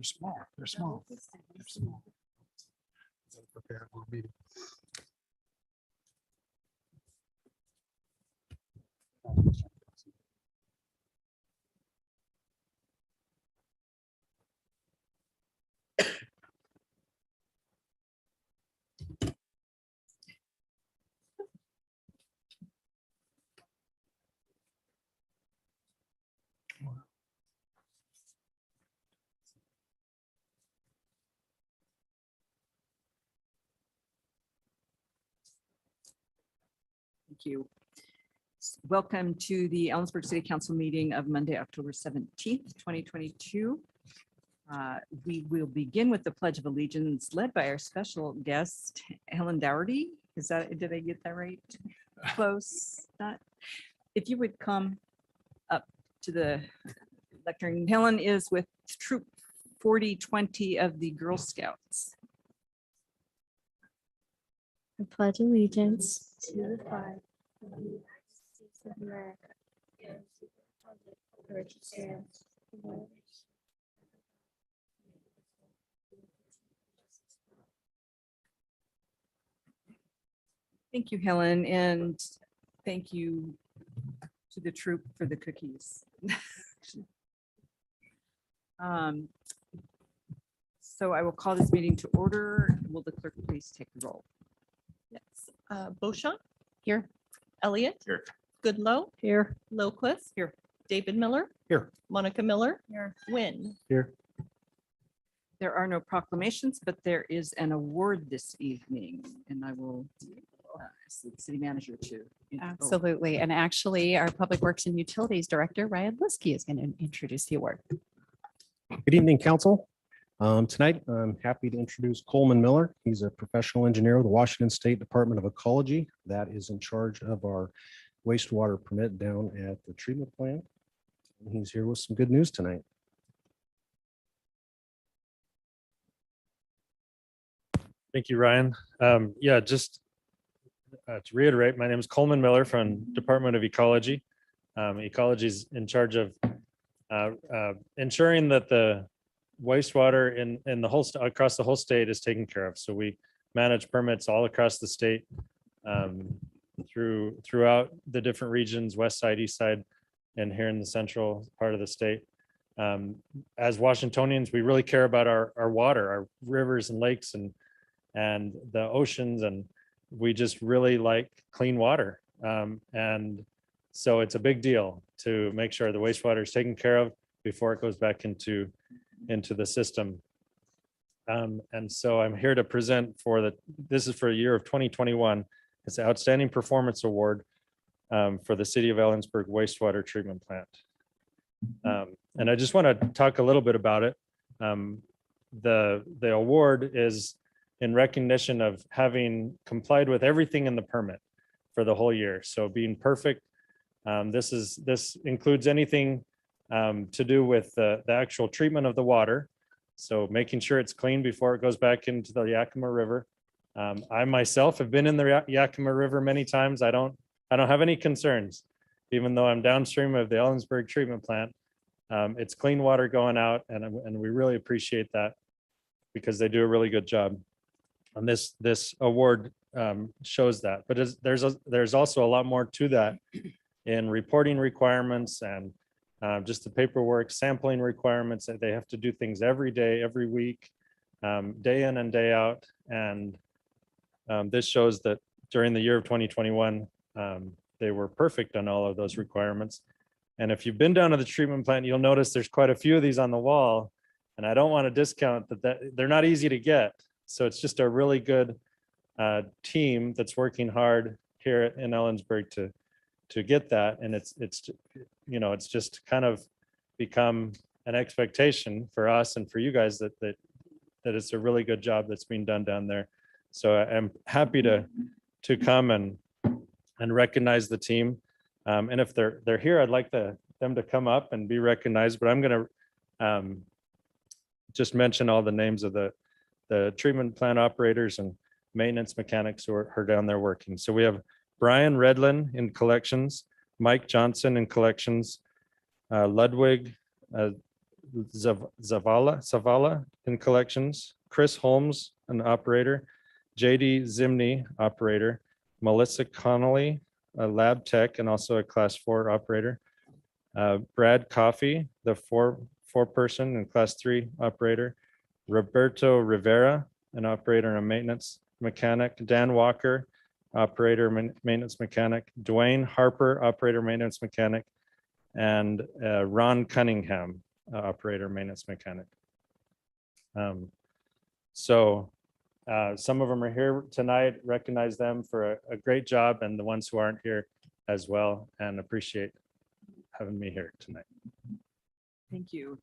small. They're small. They're small. Prepared for a meeting. Thank you. Welcome to the Ellensburg City Council meeting of Monday, October 17th, 2022. We will begin with the Pledge of Allegiance led by our special guest, Helen Dougherty. Did I get that right? Close. If you would come up to the lectern. Helen is with Troop 4020 of the Girl Scouts. I pledge allegiance to the flag of the United States of America and to the republic for which it stands, one nation. Thank you, Helen, and thank you to the troop for the cookies. So I will call this meeting to order. Will the clerk please take the roll? Yes. Beauchamp. Here. Elliott. Here. Goodlow. Here. Lowquist. Here. David Miller. Here. Monica Miller. Here. Wynn. Here. There are no proclamations, but there is an award this evening, and I will ask the city manager to. Absolutely. And actually, our Public Works and Utilities Director, Ryan Liskey, is going to introduce the award. Good evening, council. Tonight, I'm happy to introduce Coleman Miller. He's a professional engineer with the Washington State Department of Ecology that is in charge of our wastewater permit down at the treatment plant. And he's here with some good news tonight. Thank you, Ryan. Yeah, just to reiterate, my name is Coleman Miller from Department of Ecology. Ecology is in charge of ensuring that the wastewater in the whole across the whole state is taken care of. So we manage permits all across the state throughout the different regions, west side, east side, and here in the central part of the state. As Washingtonians, we really care about our water, our rivers and lakes and the oceans, and we just really like clean water. And so it's a big deal to make sure the wastewater is taken care of before it goes back into the system. And so I'm here to present this is for the year of 2021. It's the Outstanding Performance Award for the City of Ellensburg Wastewater Treatment Plant. And I just want to talk a little bit about it. The award is in recognition of having complied with everything in the permit for the whole year. So being perfect. This includes anything to do with the actual treatment of the water. So making sure it's clean before it goes back into the Yakima River. I myself have been in the Yakima River many times. I don't have any concerns, even though I'm downstream of the Ellensburg treatment plant. It's clean water going out, and we really appreciate that because they do a really good job. And this award shows that. But there's also a lot more to that in reporting requirements and just the paperwork, sampling requirements that they have to do things every day, every week, day in and day out. And this shows that during the year of 2021, they were perfect on all of those requirements. And if you've been down to the treatment plant, you'll notice there's quite a few of these on the wall. And I don't want to discount that they're not easy to get. So it's just a really good team that's working hard here in Ellensburg to get that. And it's just kind of become an expectation for us and for you guys that it's a really good job that's being done down there. So I'm happy to come and recognize the team. And if they're here, I'd like them to come up and be recognized, but I'm going to just mention all the names of the treatment plant operators and maintenance mechanics who are down there working. So we have Brian Redlin in collections, Mike Johnson in collections, Ludwig Zavala in collections, Chris Holmes, an operator, JD Zimney, operator, Melissa Connolly, a lab tech and also a class 4 operator, Brad Coffey, the four-person and class 3 operator, Roberto Rivera, an operator and a maintenance mechanic, Dan Walker, operator, maintenance mechanic, Dwayne Harper, operator, maintenance mechanic, and Ron Cunningham, operator, maintenance mechanic. So some of them are here tonight, recognize them for a great job, and the ones who aren't here as well, and appreciate having me here tonight. Thank you.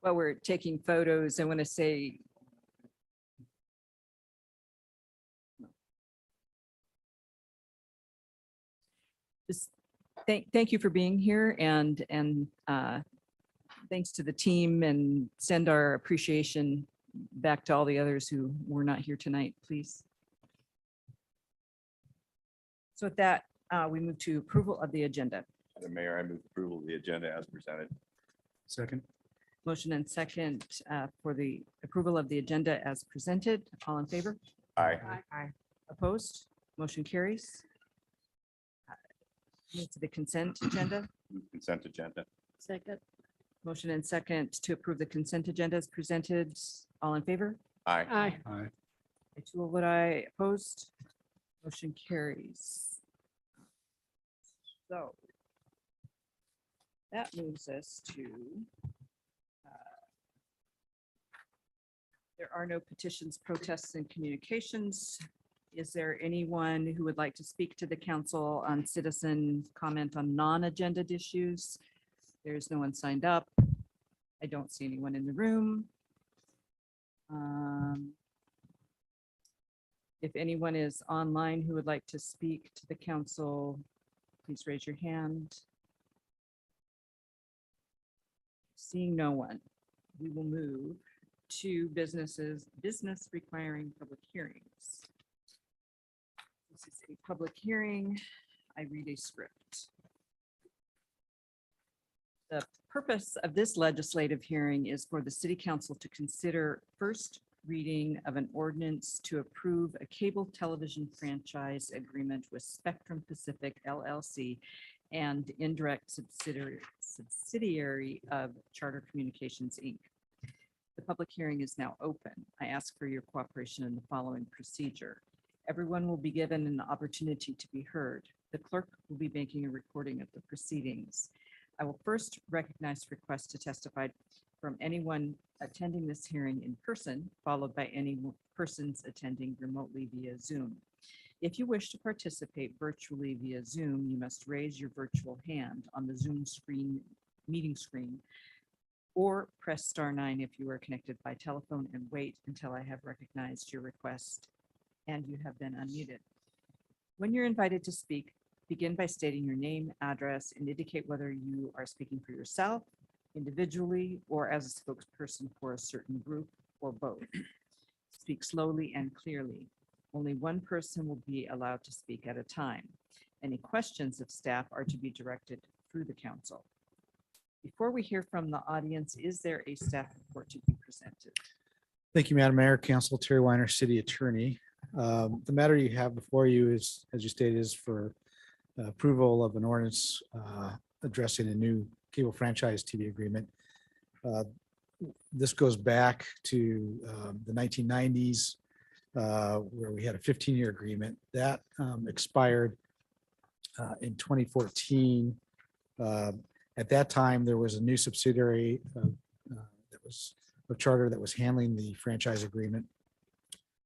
While we're taking photos, I want to say just thank you for being here, and thanks to the team, and send our appreciation back to all the others who were not here tonight, please. So with that, we move to approval of the agenda. Madam Mayor, I move approval of the agenda as presented. Second. Motion and second for the approval of the agenda as presented. All in favor? Aye. Aye. Opposed? Motion carries. Move to the consent agenda. Move consent agenda. Second. Motion and second to approve the consent agenda as presented. All in favor? Aye. Aye. Aye. I too will vote aye. Opposed? Motion carries. So that moves us to there are no petitions, protests, and communications. Is there anyone who would like to speak to the council on citizen comment on non-agenda issues? There's no one signed up. I don't see anyone in the room. If anyone is online who would like to speak to the council, please raise your hand. Seeing no one, we will move to business requiring public hearings. This is a public hearing. I read a script. The purpose of this legislative hearing is for the city council to consider first reading of an ordinance to approve a cable television franchise agreement with Spectrum Pacific LLC and indirect subsidiary of Charter Communications, Inc. The public hearing is now open. I ask for your cooperation in the following procedure. Everyone will be given an opportunity to be heard. The clerk will be making a recording of the proceedings. I will first recognize requests to testify from anyone attending this hearing in person, followed by any persons attending remotely via Zoom. If you wish to participate virtually via Zoom, you must raise your virtual hand on the Zoom meeting screen, or press *9 if you are connected by telephone, and wait until I have recognized your request and you have been unmuted. When you're invited to speak, begin by stating your name, address, and indicate whether you are speaking for yourself, individually, or as a spokesperson for a certain group, or both. Speak slowly and clearly. Only one person will be allowed to speak at a time. Any questions of staff are to be directed through the council. Before we hear from the audience, is there a staff report to be presented? Thank you, Madam Mayor, Council. Terry Weiner, City Attorney. The matter you have before you is, as you stated, is for approval of an ordinance addressing a new cable franchise TV agreement. This goes back to the 1990s, where we had a 15-year agreement that expired in 2014. At that time, there was a new subsidiary that was a charter that was handling the franchise agreement.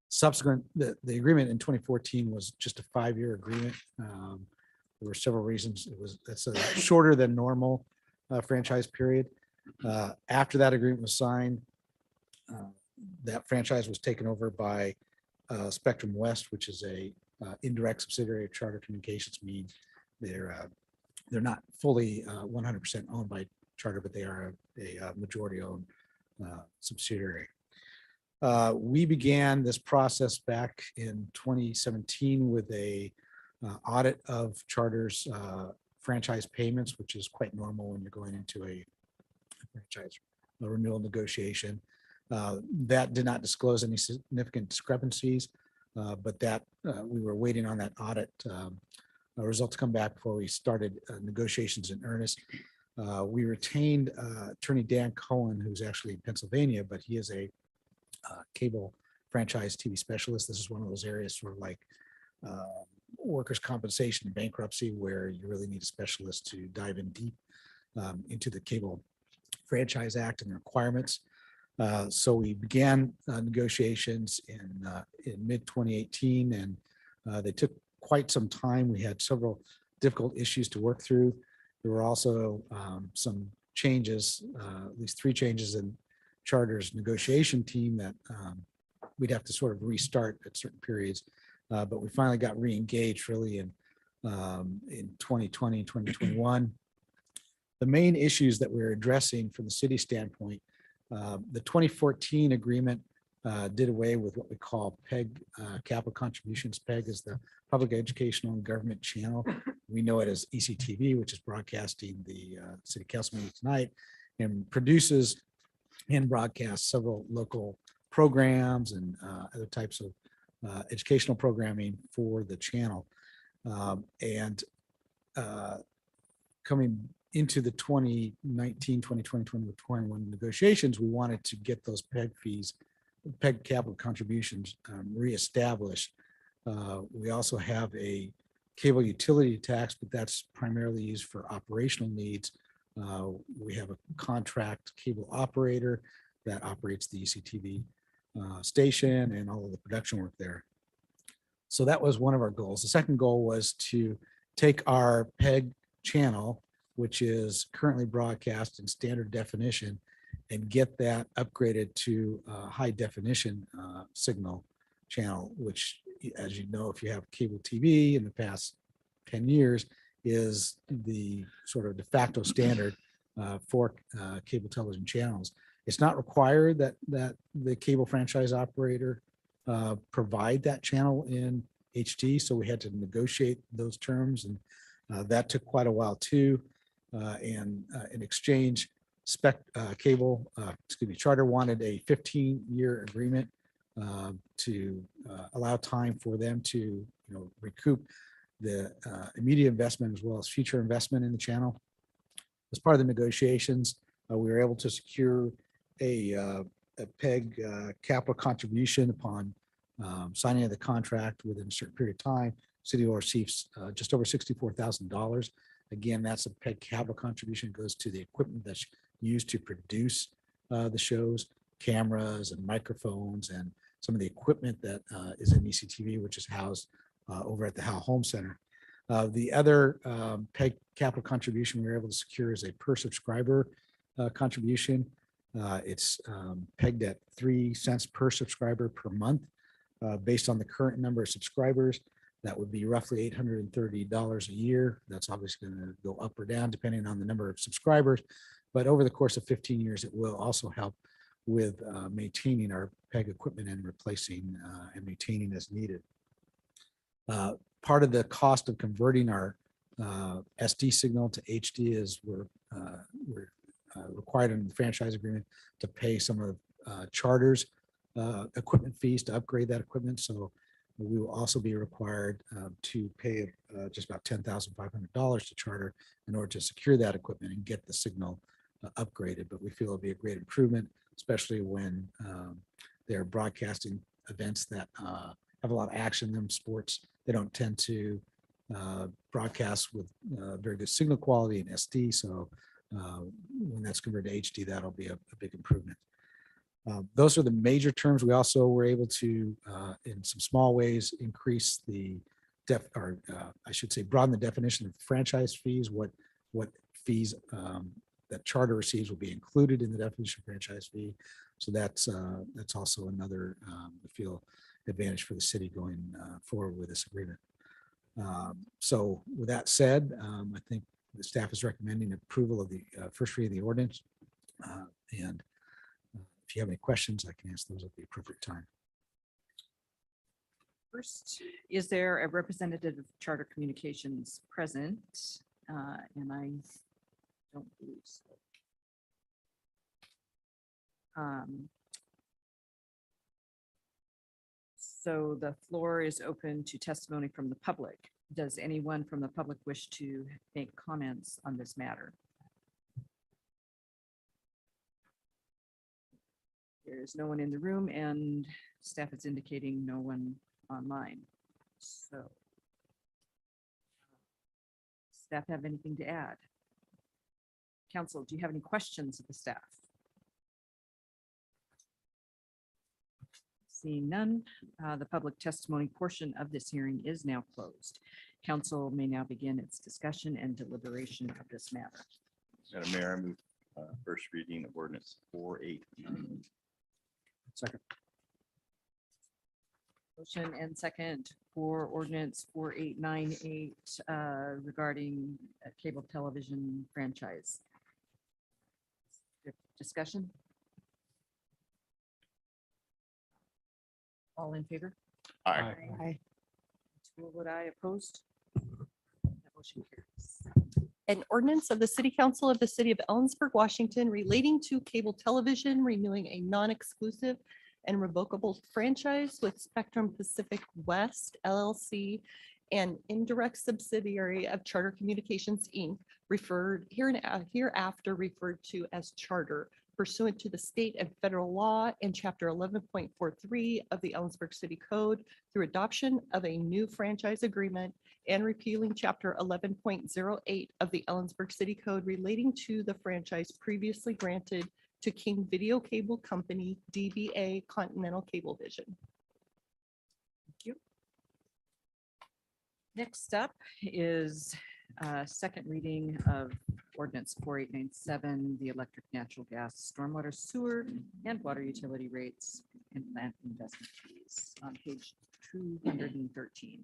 Subsequent, the agreement in 2014 was just a 5-year agreement. There were several reasons. That's a shorter than normal franchise period. After that agreement was signed, that franchise was taken over by Spectrum West, which is a indirect subsidiary of Charter Communications. Means they're not fully 100% owned by Charter, but they are a majority owned subsidiary. We began this process back in 2017 with a audit of charters franchise payments, which is quite normal when you're going into a franchise renewal negotiation. That did not disclose any significant discrepancies, but that we were waiting on that audit result to come back before we started negotiations in earnest. We retained Attorney Dan Cohen, who's actually in Pennsylvania, but he is a cable franchise TV specialist. This is one of those areas sort of like workers' compensation and bankruptcy, where you really need a specialist to dive in deep into the Cable Franchise Act and the requirements. So we began negotiations in mid 2018, and they took quite some time. We had several difficult issues to work through. There were also some changes, at least 3 changes in Charter's negotiation team that we'd have to sort of restart at certain periods. But we finally got re-engaged really in 2020, 2021. The main issues that we're addressing from the city standpoint, the 2014 agreement did away with what we call PEG, capital contributions. PEG is the Public Educational and Government Channel. We know it as ECTV, which is broadcasting the city council meeting tonight, and produces and broadcasts several local programs and other types of educational programming for the channel. Coming into the 2019, 2020, 2021 negotiations, we wanted to get those PEG fees, PEG capital contributions reestablished. We also have a cable utility tax, but that's primarily used for operational needs. We have a contract cable operator that operates the ECTV station and all of the production work there. So that was one of our goals. The second goal was to take our PEG channel, which is currently broadcast in standard definition, and get that upgraded to high definition signal channel, which, as you know, if you have cable TV in the past 10 years, is the sort of de facto standard for cable television channels. It's not required that the cable franchise operator provide that channel in HD, so we had to negotiate those terms, and that took quite a while too. In exchange, Charter wanted a 15-year agreement to allow time for them to recoup the immediate investment as well as future investment in the channel. As part of the negotiations, we were able to secure a PEG capital contribution upon signing of the contract within a certain period of time. City will receive just over $64,000. Again, that's a PEG capital contribution. It goes to the equipment that's used to produce the shows, cameras and microphones, and some of the equipment that is in ECTV, which is housed over at the Howe Home Center. The other PEG capital contribution we were able to secure is a per subscriber contribution. It's pegged at 3 cents per subscriber per month. Based on the current number of subscribers, that would be roughly $830 a year. That's obviously going to go up or down depending on the number of subscribers. But over the course of 15 years, it will also help with maintaining our PEG equipment and replacing and maintaining as needed. Part of the cost of converting our SD signal to HD is we're required in the franchise agreement to pay some of Charter's equipment fees to upgrade that equipment. So we will also be required to pay just about $10,500 to Charter in order to secure that equipment and get the signal upgraded. But we feel it'll be a great improvement, especially when they're broadcasting events that have a lot of action in them. Sports, they don't tend to broadcast with very good signal quality in SD. So when that's converted to HD, that'll be a big improvement. Those are the major terms. We also were able to, in some small ways, increase the broaden the definition of franchise fees. What fees that Charter receives will be included in the definition of franchise fee. So that's also another I feel advantage for the city going forward with this agreement. So with that said, I think the staff is recommending approval of the first reading of the ordinance. And if if you have any questions, I can answer those at the appropriate time. First, is there a representative of Charter Communications present? And I don't believe so. So the floor is open to testimony from the public. Does anyone from the public wish to make comments on this matter? There's no one in the room and staff is indicating no one online. So staff have anything to add? Council, do you have any questions of the staff? Seeing none, the public testimony portion of this hearing is now closed. Council may now begin its discussion and deliberation of this matter. Madam Mayor, I move first reading of ordinance 489. Second. Motion and second for ordinance 4898 regarding a cable television franchise. Discussion? All in favor? Aye. Aye. Two vote aye, opposed? That motion carries. An ordinance of the City Council of the City of Ellensburg, Washington relating to cable television, renewing a non-exclusive and revocable franchise with Spectrum Pacific West LLC, an indirect subsidiary of Charter Communications, Inc., referred hereafter referred to as Charter, pursuant to the state and federal law and Chapter 11.43 of the Ellensburg City Code, through adoption of a new franchise agreement and repealing Chapter 11.08 of the Ellensburg City Code relating to the franchise previously granted to King Video Cable Company, DBA Continental Cablevision. Thank you. Next up is second reading of ordinance 4897, the electric, natural gas, stormwater, sewer, and water utility rates and plant investment fees on page 213.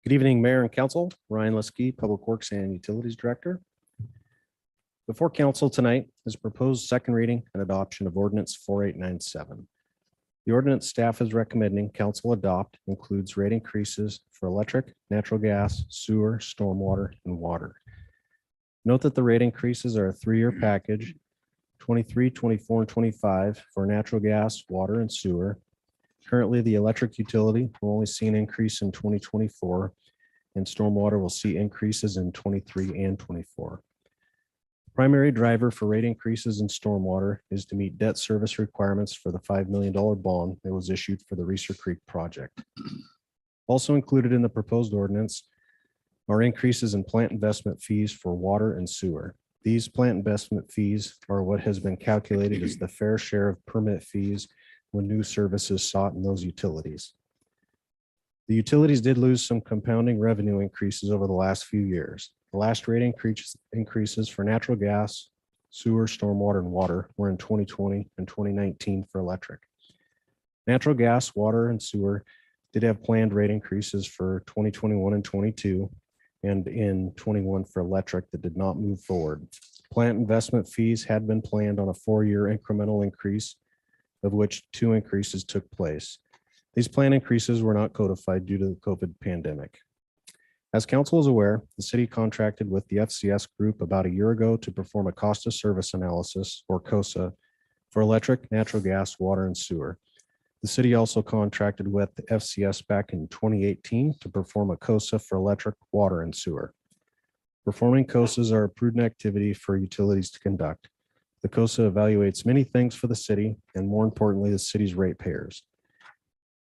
Good evening, Mayor and Council. Ryan Liskey, Public Works and Utilities Director. Before Council tonight is proposed second reading and adoption of ordinance 4897. The ordinance staff is recommending Council adopt includes rate increases for electric, natural gas, sewer, stormwater, and water. Note that the rate increases are a 3-year package, 23, 24, and 25 for natural gas, water, and sewer. Currently, the electric utility will only see an increase in 2024, and stormwater will see increases in 23 and 24. Primary driver for rate increases in stormwater is to meet debt service requirements for the $5 million bond that was issued for the Reeser Creek project. Also included in the proposed ordinance are increases in plant investment fees for water and sewer. These plant investment fees are what has been calculated as the fair share of permit fees when new services sought in those utilities. The utilities did lose some compounding revenue increases over the last few years. The last rate increases for natural gas, sewer, stormwater, and water were in 2020 and 2019 for electric. Natural gas, water, and sewer did have planned rate increases for 2021 and 22, and in 21 for electric that did not move forward. Plant investment fees had been planned on a 4-year incremental increase, of which 2 increases took place. These plan increases were not codified due to the COVID pandemic. As council is aware, the city contracted with the FCS group about a year ago to perform a cost of service analysis, or COSA, for electric, natural gas, water, and sewer. The city also contracted with the FCS back in 2018 to perform a COSA for electric, water, and sewer. Performing COSAs are a prudent activity for utilities to conduct. The COSA evaluates many things for the city, and more importantly, the city's ratepayers.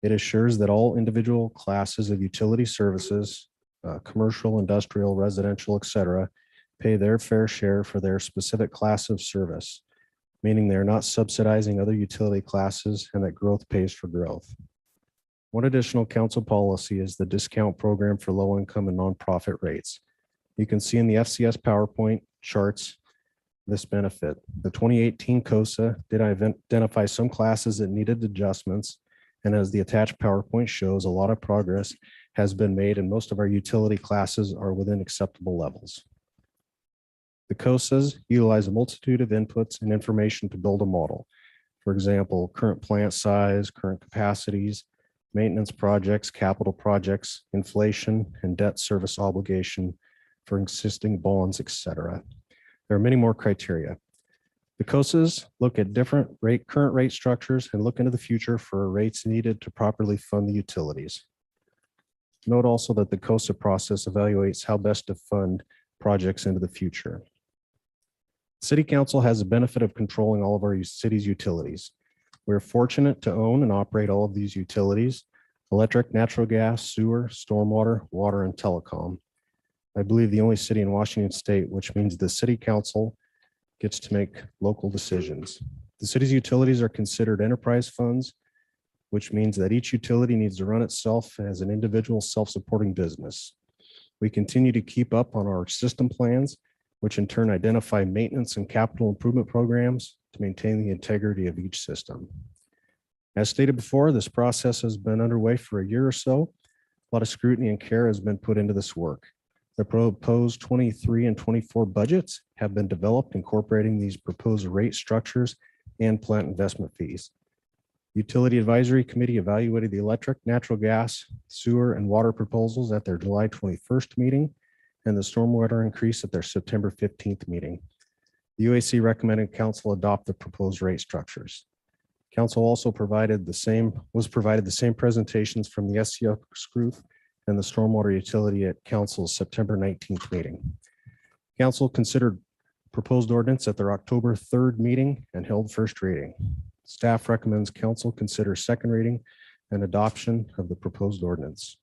It assures that all individual classes of utility services, commercial, industrial, residential, etc., pay their fair share for their specific class of service, meaning they're not subsidizing other utility classes and that growth pays for growth. One additional council policy is the discount program for low income and nonprofit rates. You can see in the FCS PowerPoint charts this benefit. The 2018 COSA did identify some classes that needed adjustments, and as the attached PowerPoint shows, a lot of progress has been made and most of our utility classes are within acceptable levels. The COSAs utilize a multitude of inputs and information to build a model. For example, current plant size, current capacities, maintenance projects, capital projects, inflation, and debt service obligation for existing bonds, etc. There are many more criteria. The COSAs look at current rate structures and look into the future for rates needed to properly fund the utilities. Note also that the COSA process evaluates how best to fund projects into the future. City Council has the benefit of controlling all of our city's utilities. We're fortunate to own and operate all of these utilities: electric, natural gas, sewer, stormwater, water, and telecom. I believe the only city in Washington State, which means the City Council gets to make local decisions. The city's utilities are considered enterprise funds, which means that each utility needs to run itself as an individual self-supporting business. We continue to keep up on our system plans, which in turn identify maintenance and capital improvement programs to maintain the integrity of each system. As stated before, this process has been underway for a year or so. A lot of scrutiny and care has been put into this work. The proposed 23 and 24 budgets have been developed incorporating these proposed rate structures and plant investment fees. Utility Advisory Committee evaluated the electric, natural gas, sewer, and water proposals at their July 21st meeting and the stormwater increase at their September 15th meeting. The UAC recommended council adopt the proposed rate structures. Council also was provided the same presentations from the SCF group and the stormwater utility at council's September 19th meeting. Council considered proposed ordinance at their October 3rd meeting and held first reading. Staff recommends council consider second reading and adoption of the proposed ordinance.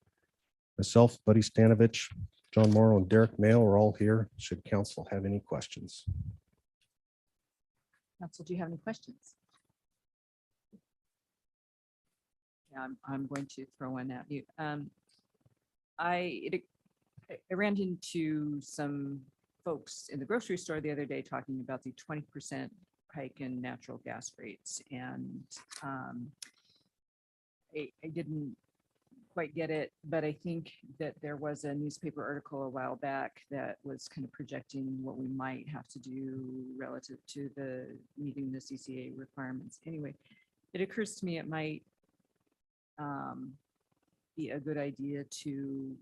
Myself, Buddy Stanovich, John Morrow, and Derek Mayo are all here should council have any questions. Council, do you have any questions? Yeah, I'm going to throw one at you. I ran into some folks in the grocery store the other day talking about the 20% hike in natural gas rates, and I didn't quite get it, but I think that there was a newspaper article a while back that was kind of projecting what we might have to do relative to the meeting the CCA requirements. Anyway, it occurs to me it might be a good idea to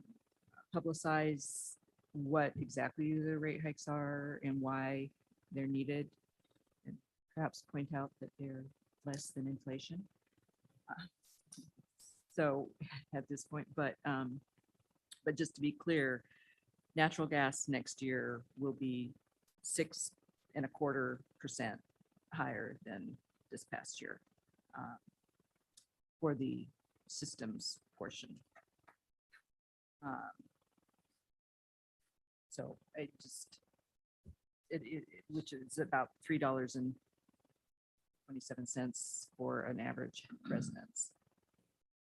publicize what exactly the rate hikes are and why they're needed, and perhaps point out that they're less than inflation. So at this point, but just to be clear, natural gas next year will be 6.25% higher than this past year for the systems portion. So I just, which is about $3.27 for an average residence.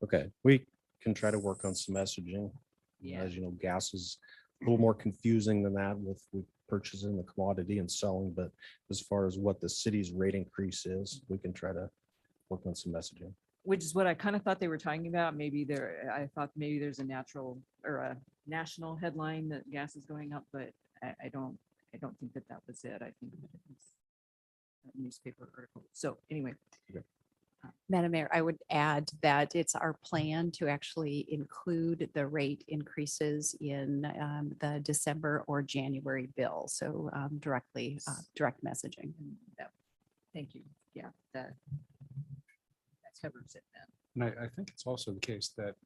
Okay, we can try to work on some messaging. Yeah. As you know, gas is a little more confusing than that with purchasing the commodity and selling, but as far as what the city's rate increase is, we can try to work on some messaging. Which is what I kind of thought they were talking about. I thought maybe there's a national headline that gas is going up, but I don't think that was it. I think that it was a newspaper article. So anyway. Okay. Madam Mayor, I would add that it's our plan to actually include the rate increases in the December or January bill. So direct messaging. Thank you. Yeah, that covers it then. And I think it's also the case that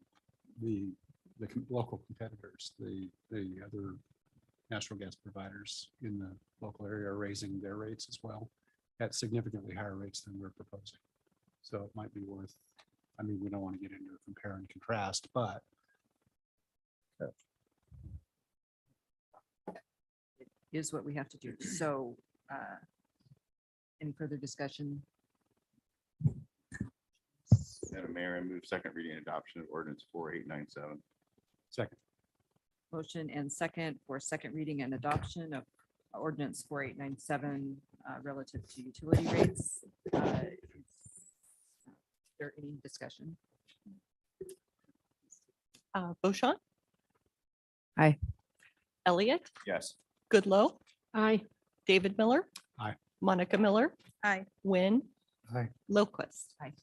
the local competitors, the other natural gas providers in the local area are raising their rates as well at significantly higher rates than we're proposing. So it might be worth, I mean, we don't want to get into a compare and contrast, but It is what we have to do. So any further discussion? Madam Mayor, I move second reading and adoption of ordinance 4897. second, Motion and second for second reading and adoption of ordinance 4897 relative to utility rates. Is there any discussion? Beauchamp. Aye. Elliott, Yes. Goodloe, Aye. David Miller. Aye. Monica Miller. Aye. Wynn. Aye. Lowquist. Aye.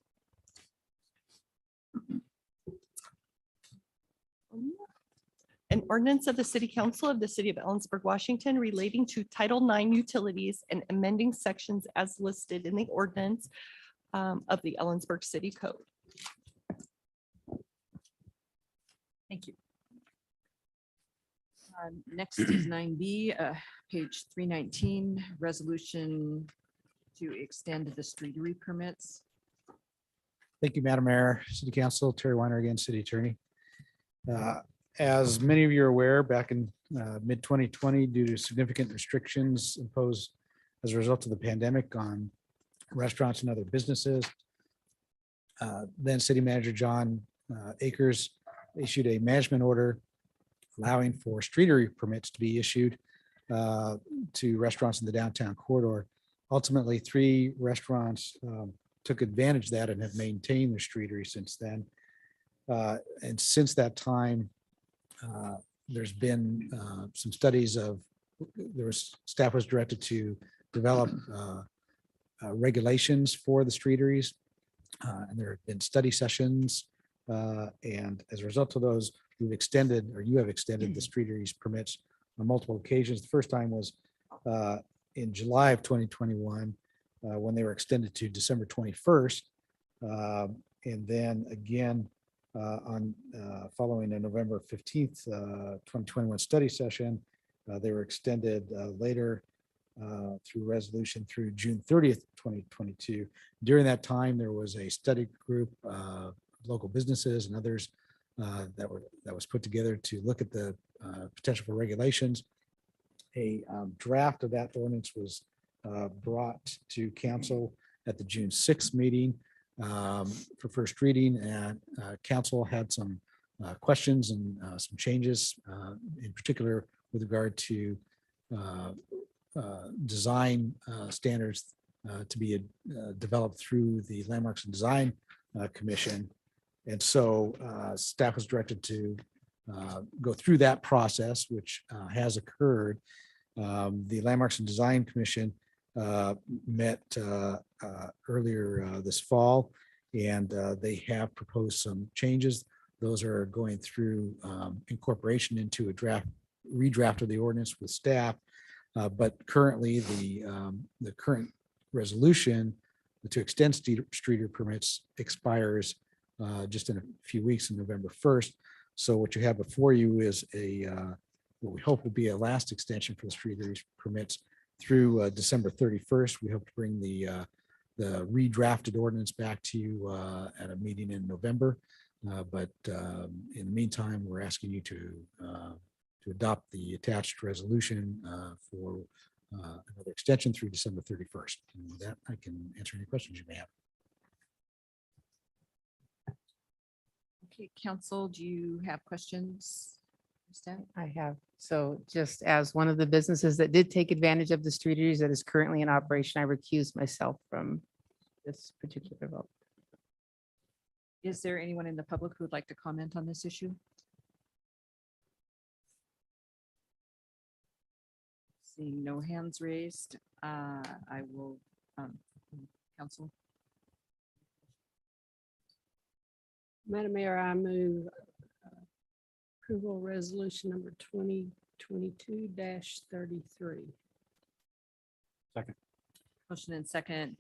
An ordinance of the City Council of the City of Ellensburg, Washington relating to Title IX utilities and amending sections as listed in the ordinance of the Ellensburg City Code. Thank you. Next is 9B, page 319, resolution to extend the streetery permits. Thank you, Madam Mayor, City Council, Terry Weiner again, City Attorney. As many of you are aware, back in mid-2020, due to significant restrictions imposed as a result of the pandemic on restaurants and other businesses, then City Manager John Akers issued a management order allowing for streetery permits to be issued to restaurants in the downtown corridor. Ultimately, 3 restaurants took advantage of that and have maintained their streetery since then. And since that time, there's been some studies of, staff was directed to develop regulations for the streeteries. And there have been study sessions. And as a result of those, we've extended, or you have extended the streeteries permits on multiple occasions. The first time was in July of 2021, when they were extended to December 21st. And then again, following a November 15th, 2021 study session, they were extended later through resolution through June 30th, 2022. During that time, there was a study group of local businesses and others that was put together to look at the potential for regulations. A draft of that ordinance was brought to council at the June 6th meeting for first reading, and council had some questions and some changes, in particular with regard to design standards to be developed through the Landmarks and Design Commission. And so staff was directed to go through that process, which has occurred. The Landmarks and Design Commission met earlier this fall, and they have proposed some changes. Those are going through incorporation into a redraft of the ordinance with staff. But currently, the current resolution to extend streeter permits expires just in a few weeks, on November 1st. So what you have before you is what we hope will be a last extension for the streeter permits through December 31st. We hope to bring the redrafted ordinance back to you at a meeting in November. But in the meantime, we're asking you to adopt the attached resolution for another extension through December 31st. And with that, I can answer any questions you may have. Okay, council, do you have questions? Staff? I have. So just as one of the businesses that did take advantage of the streeteries that is currently in operation, I recuse myself from this particular vote. Is there anyone in the public who would like to comment on this issue? Seeing no hands raised, I will, council. Madam Mayor, I move approval resolution number 2022-33. Second. Motion and second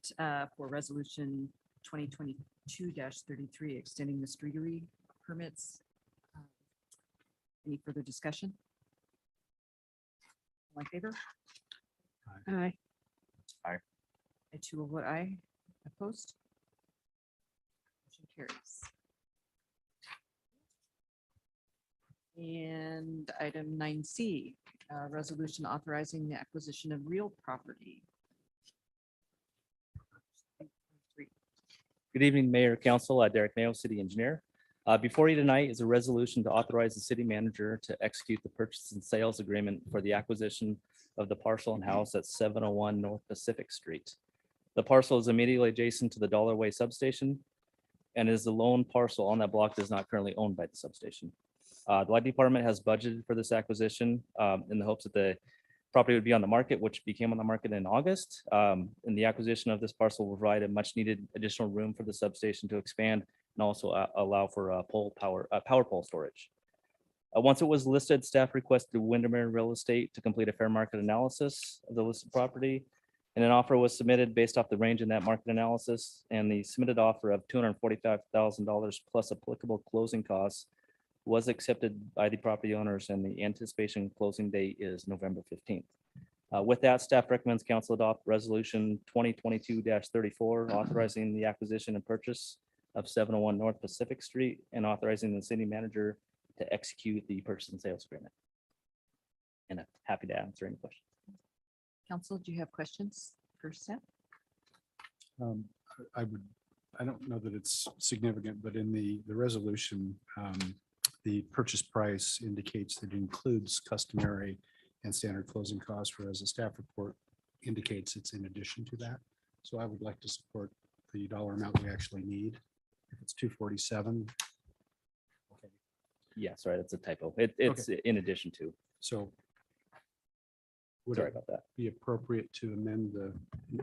for resolution 2022-33, extending the streetery permits. Any further discussion? All in favor? Aye. I too will vote aye. Opposed? Motion carries. And item 9C, resolution authorizing the acquisition of real property. Good evening, Mayor, Council. Derek Mayo, City Engineer. Before you tonight is a resolution to authorize the city manager to execute the purchase and sales agreement for the acquisition of the parcel and house at 701 North Pacific Street. The parcel is immediately adjacent to the Dollar Way substation and is the lone parcel on that block that is not currently owned by the substation. The light department has budgeted for this acquisition in the hopes that the property would be on the market, which became on the market in August. And the acquisition of this parcel will provide a much needed additional room for the substation to expand and also allow for power pole storage. Once it was listed, staff requested Windermere Real Estate to complete a fair market analysis of the listed property. And an offer was submitted based off the range in that market analysis, and the submitted offer of $245,000 plus applicable closing costs was accepted by the property owners, and the anticipation closing date is November 15th. With that, staff recommends council adopt resolution 2022-34, authorizing the acquisition and purchase of 701 North Pacific Street and authorizing the city manager to execute the purchase and sales agreement. And I'm happy to answer any questions. Council, do you have questions for staff? I don't know that it's significant, but in the resolution, the purchase price indicates that it includes customary and standard closing costs, whereas the staff report indicates it's in addition to that. So I would like to support the dollar amount we actually need. If it's 247. Okay, Yeah, sorry, that's a typo. It's in addition to. so would Sorry it about that. be appropriate to amend the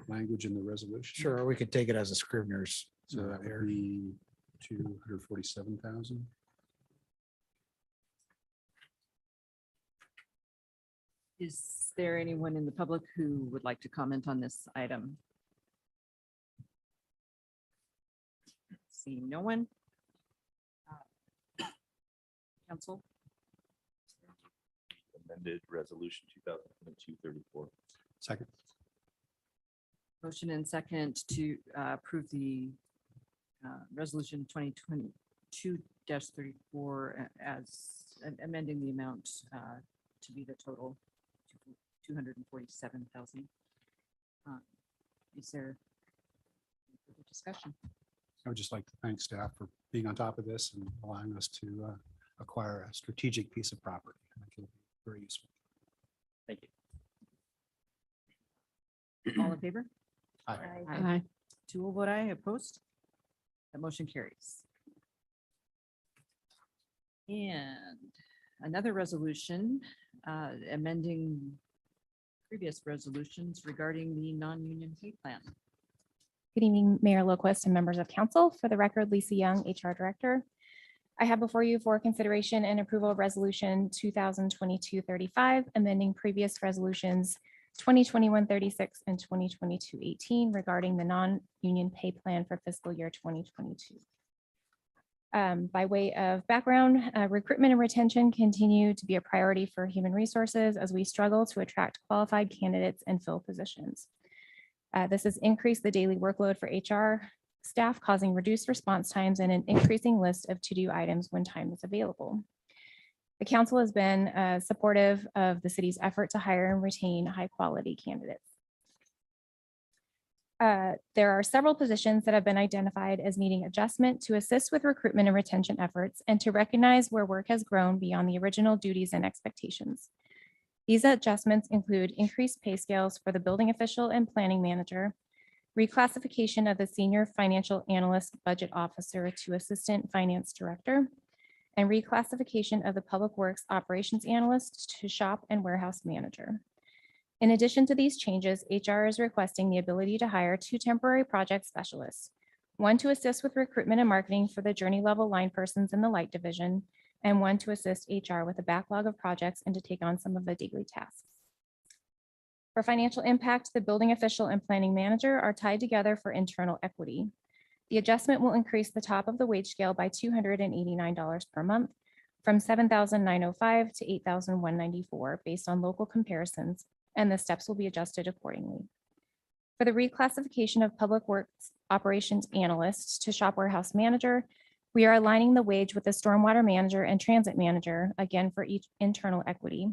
language in the resolution? Sure, or we could take it as a Scrivener's. So that would be 247,000. Is there anyone in the public who would like to comment on this item? Seeing no one. Council, Amended resolution 2022-34. Second. motion and second to approve the resolution 2022-34 as amending the amount to be the total 247,000. Is there any further discussion? I would just like to thank staff for being on top of this and allowing us to acquire a strategic piece of property. I think it'll be very useful. Thank you. All in favor? Aye. Aye. Two will vote aye, opposed? That motion carries. And another resolution amending previous resolutions regarding the non-union pay plan. Good evening, Mayor Loquist and members of council. For the record, Lisa Young, HR Director. I have before you for consideration and approval of Resolution 2022-35, amending previous resolutions 2021-36 and 2022-18 regarding the non-union pay plan for fiscal year 2022. By way of background, recruitment and retention continue to be a priority for human resources as we struggle to attract qualified candidates and fill positions. This has increased the daily workload for HR staff, causing reduced response times and an increasing list of to-do items when time is available. The council has been supportive of the city's effort to hire and retain high-quality candidates. There are several positions that have been identified as needing adjustment to assist with recruitment and retention efforts and to recognize where work has grown beyond the original duties and expectations. These adjustments include increased pay scales for the building official and planning manager, reclassification of the senior financial analyst budget officer to assistant finance director, and reclassification of the public works operations analyst to shop and warehouse manager. In addition to these changes, HR is requesting the ability to hire 2 temporary project specialists, one to assist with recruitment and marketing for the journey level line persons in the light division, and one to assist HR with a backlog of projects and to take on some of the daily tasks. For financial impact, the building official and planning manager are tied together for internal equity. The adjustment will increase the top of the wage scale by $289 per month from $7,905 to $8,194 based on local comparisons, and the steps will be adjusted accordingly. For the reclassification of public works operations analysts to shop warehouse manager, we are aligning the wage with the stormwater manager and transit manager, again for each internal equity.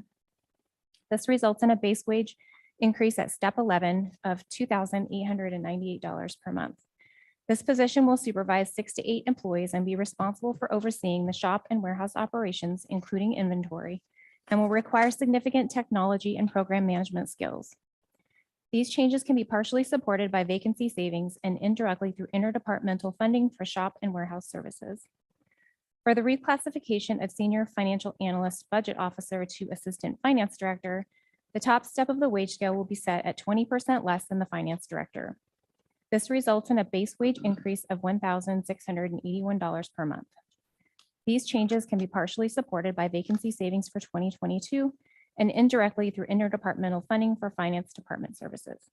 This results in a base wage increase at step 11 of $2,898 per month. This position will supervise 6 to 8 employees and be responsible for overseeing the shop and warehouse operations, including inventory, and will require significant technology and program management skills. These changes can be partially supported by vacancy savings and indirectly through interdepartmental funding for shop and warehouse services. For the reclassification of senior financial analyst budget officer to assistant finance director, The top step of the wage scale will be set at 20% less than the finance director. This results in a base wage increase of $1,681 per month. These changes can be partially supported by vacancy savings for 2022 and indirectly through interdepartmental funding for finance department services.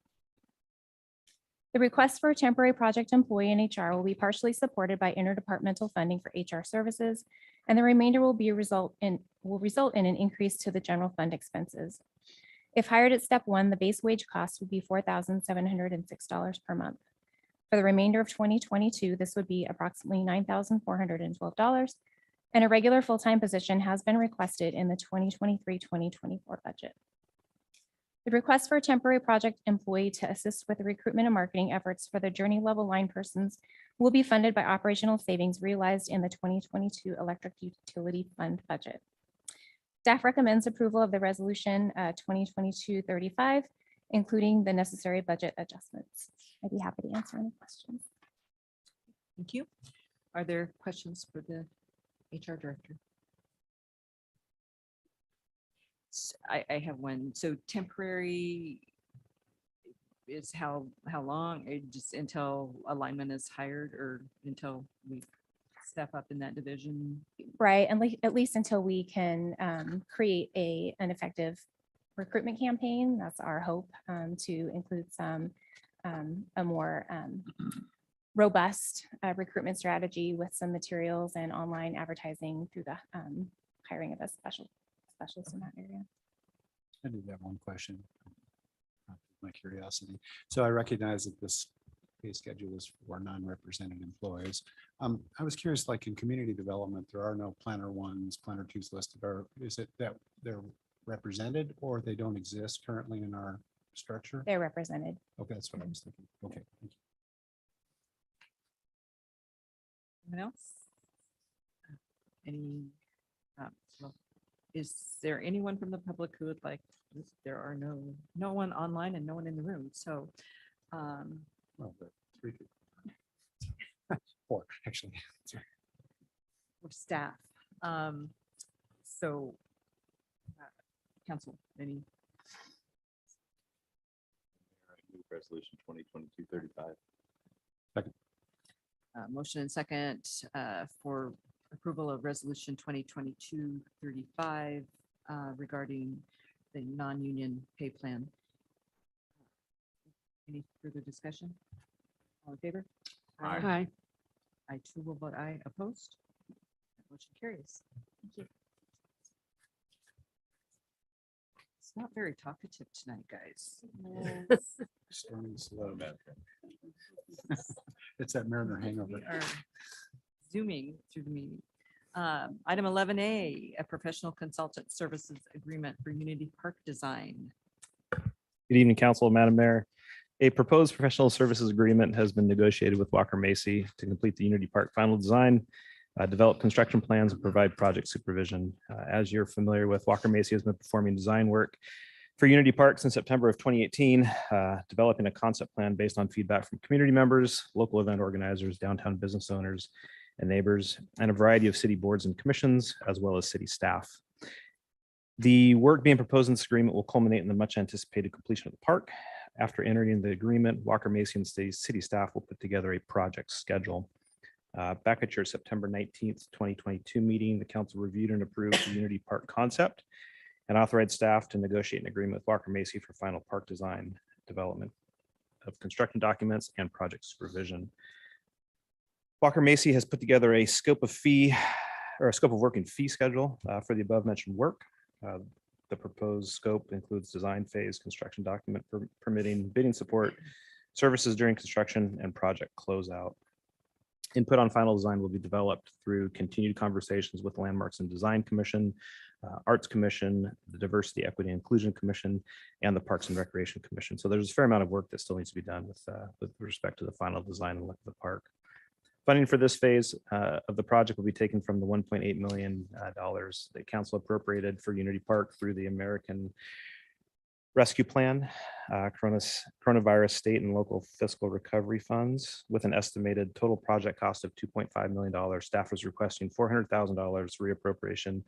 The request for a temporary project employee in HR will be partially supported by interdepartmental funding for HR services, and the remainder will result in an increase to the general fund expenses. If hired at step 1, the base wage cost would be $4,706 per month. For the remainder of 2022, this would be approximately $9,412, and a regular full-time position has been requested in the 2023-2024 budget. The request for a temporary project employee to assist with the recruitment and marketing efforts for the journey level line persons will be funded by operational savings realized in the 2022 electric utility fund budget. Staff recommends approval of the resolution 2022-35, including the necessary budget adjustments. I'd be happy to answer any questions. Thank you. Are there questions for the HR director? I have one. So temporary is how long? Just until alignment is hired or until we step up in that division? Right, and at least until we can create an effective recruitment campaign. That's our hope, to include some a more robust recruitment strategy with some materials and online advertising through the hiring of a specialist in that area. I did have one question. My curiosity. So I recognize that this pay schedule is for non-represented employees. I was curious, like in community development, there are no planner ones, planner twos listed, or is it that they're represented or they don't exist currently in our structure? They're represented. Okay, that's what I was thinking. Okay. Thank you. Anyone else? Any? Well, is there anyone from the public who would like? There are no one online and no one in the room. So, Well, the three people. Four, actually. Sorry. for staff. So, council, any? Move Resolution 2022-35. Motion and second for approval of resolution 2022-35 regarding the non-union pay plan. Any further discussion? All in favor? Aye. I too will vote aye. Opposed? Motion carries. Thank you. It's not very talkative tonight, guys. Storming slow. It's that Mariner hangover. We are zooming through the meeting. Item 11A, a professional consultant services agreement for Unity Park design. Good evening, Council, Madam Mayor. A proposed professional services agreement has been negotiated with Walker Macy to complete the Unity Park final design, develop construction plans, and provide project supervision. As you're familiar with, Walker Macy has been performing design work for Unity Park since September of 2018, developing a concept plan based on feedback from community members, local event organizers, downtown business owners, and neighbors, and a variety of city boards and commissions, as well as city staff. The work being proposed in this agreement will culminate in the much anticipated completion of the park. After entering the agreement, Walker Macy and city staff will put together a project schedule. Back at your September 19th, 2022 meeting, the council reviewed and approved the Unity Park concept and authorized staff to negotiate an agreement with Walker Macy for final park design, development of construction documents, and project supervision. Walker Macy has put together a scope of work and fee schedule for the above mentioned work. The proposed scope includes design phase, construction document permitting, bidding support, services during construction, and project closeout. Input on final design will be developed through continued conversations with the Landmarks and Design Commission, Arts Commission, the Diversity, Equity, and Inclusion Commission, and the Parks and Recreation Commission. So there's a fair amount of work that still needs to be done with respect to the final design and look of the park. Funding for this phase of the project will be taken from the $1.8 million that council appropriated for Unity Park through the American Rescue Plan, coronavirus state and local fiscal recovery funds, with an estimated total project cost of $2.5 million. Staff was requesting $400,000 reappropriation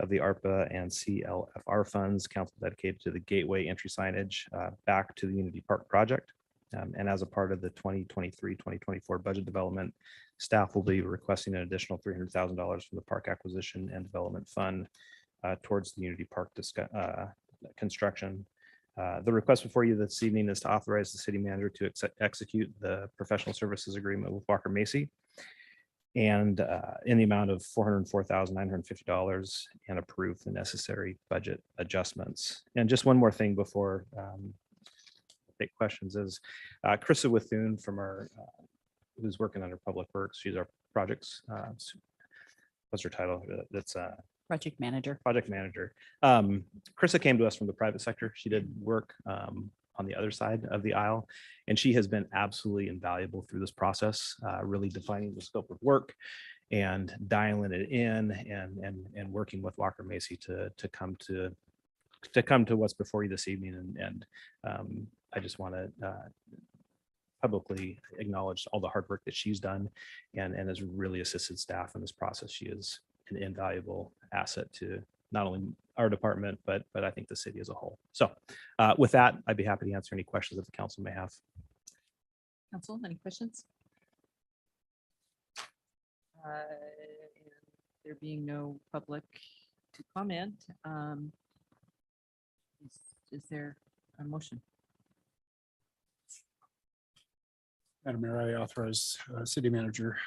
of the ARPA and CLFR funds. Council dedicated to the gateway entry signage back to the Unity Park project. And as a part of the 2023-2024 budget development, staff will be requesting an additional $300,000 from the Park Acquisition and Development Fund towards the Unity Park construction. The request before you this evening is to authorize the city manager to execute the professional services agreement with Walker Macy and in the amount of $404,950 and approve the necessary budget adjustments. And just one more thing before take questions is Krista Withune from our who's working under Public Works. She's our projects. What's her title? That's Project manager. project manager. Krista came to us from the private sector. She did work on the other side of the aisle, and she has been absolutely invaluable through this process, really defining the scope of work and dialing it in and working with Walker Macy to come to what's before you this evening. And I just want to publicly acknowledge all the hard work that she's done and has really assisted staff in this process. She is an invaluable asset to not only our department, but I think the city as a whole. So with that, I'd be happy to answer any questions that the council may have. Council, any questions? And there being no public to comment, is there a motion? Madam Mayor, I authorize city manager,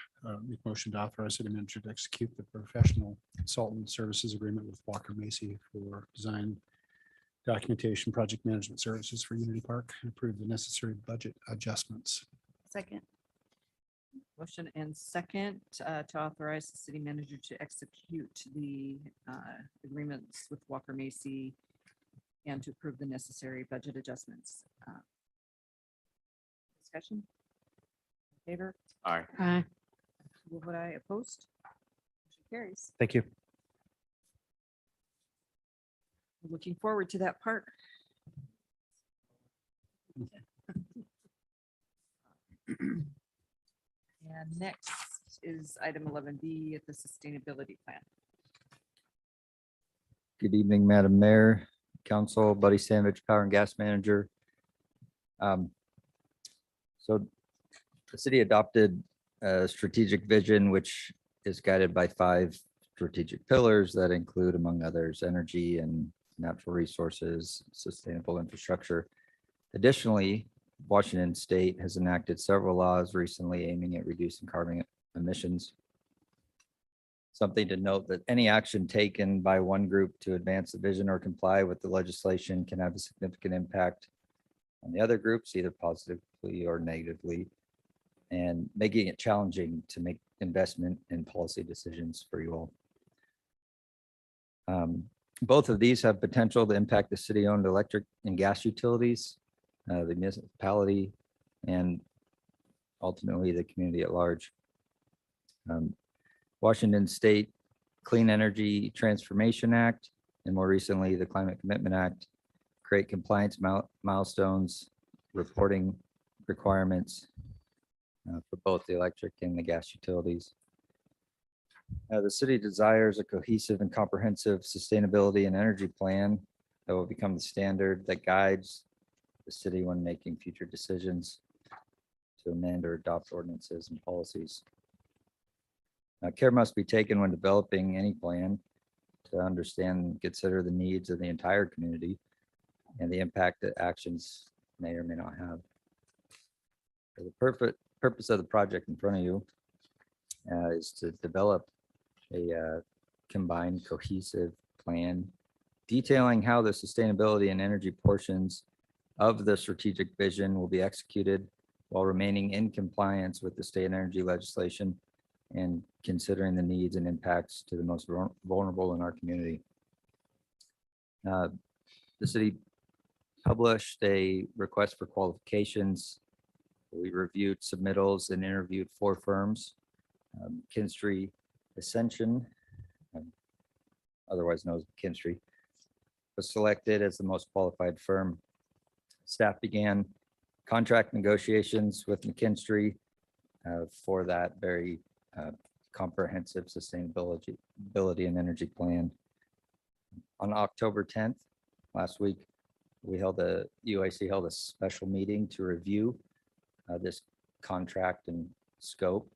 make motion to authorize city manager to execute the professional consultant services agreement with Walker Macy for design, documentation, project management services for Unity Park, and approve the necessary budget adjustments. Second. Motion and second to authorize the city manager to execute the agreements with Walker Macy and to approve the necessary budget adjustments. Discussion? Favor? Aye. Aye. Will vote aye. Opposed? Motion carries. Thank you. We're looking forward to that park. And next is item 11B at the sustainability plan. Good evening, Madam Mayor, Council, Buddy Sandwich, Power and Gas Manager. So the city adopted a strategic vision, which is guided by 5 strategic pillars that include, among others, energy and natural resources, sustainable infrastructure. Additionally, Washington State has enacted several laws recently aiming at reducing carbon emissions. Something to note that any action taken by one group to advance the vision or comply with the legislation can have a significant impact on the other groups, either positively or negatively, and making it challenging to make investment and policy decisions for you all. Both of these have potential to impact the city-owned electric and gas utilities, the municipality, and ultimately the community at large. Washington State Clean Energy Transformation Act, and more recently, the Climate Commitment Act, create compliance milestones, reporting requirements for both the electric and the gas utilities. The city desires a cohesive and comprehensive sustainability and energy plan that will become the standard that guides the city when making future decisions to amend or adopt ordinances and policies. Care must be taken when developing any plan to understand and consider the needs of the entire community and the impact that actions may or may not have. For the purpose of the project in front of you is to develop a combined cohesive plan detailing how the sustainability and energy portions of the strategic vision will be executed while remaining in compliance with the state energy legislation and considering the needs and impacts to the most vulnerable in our community. The city published a request for qualifications. We reviewed submittals and interviewed 4 firms. Kinstry Ascension, otherwise known as Kinstry, was selected as the most qualified firm. Staff began contract negotiations with McKinstry for that very comprehensive sustainability and energy plan. On October 10th, last week, UIC held a special meeting to review this contract and scope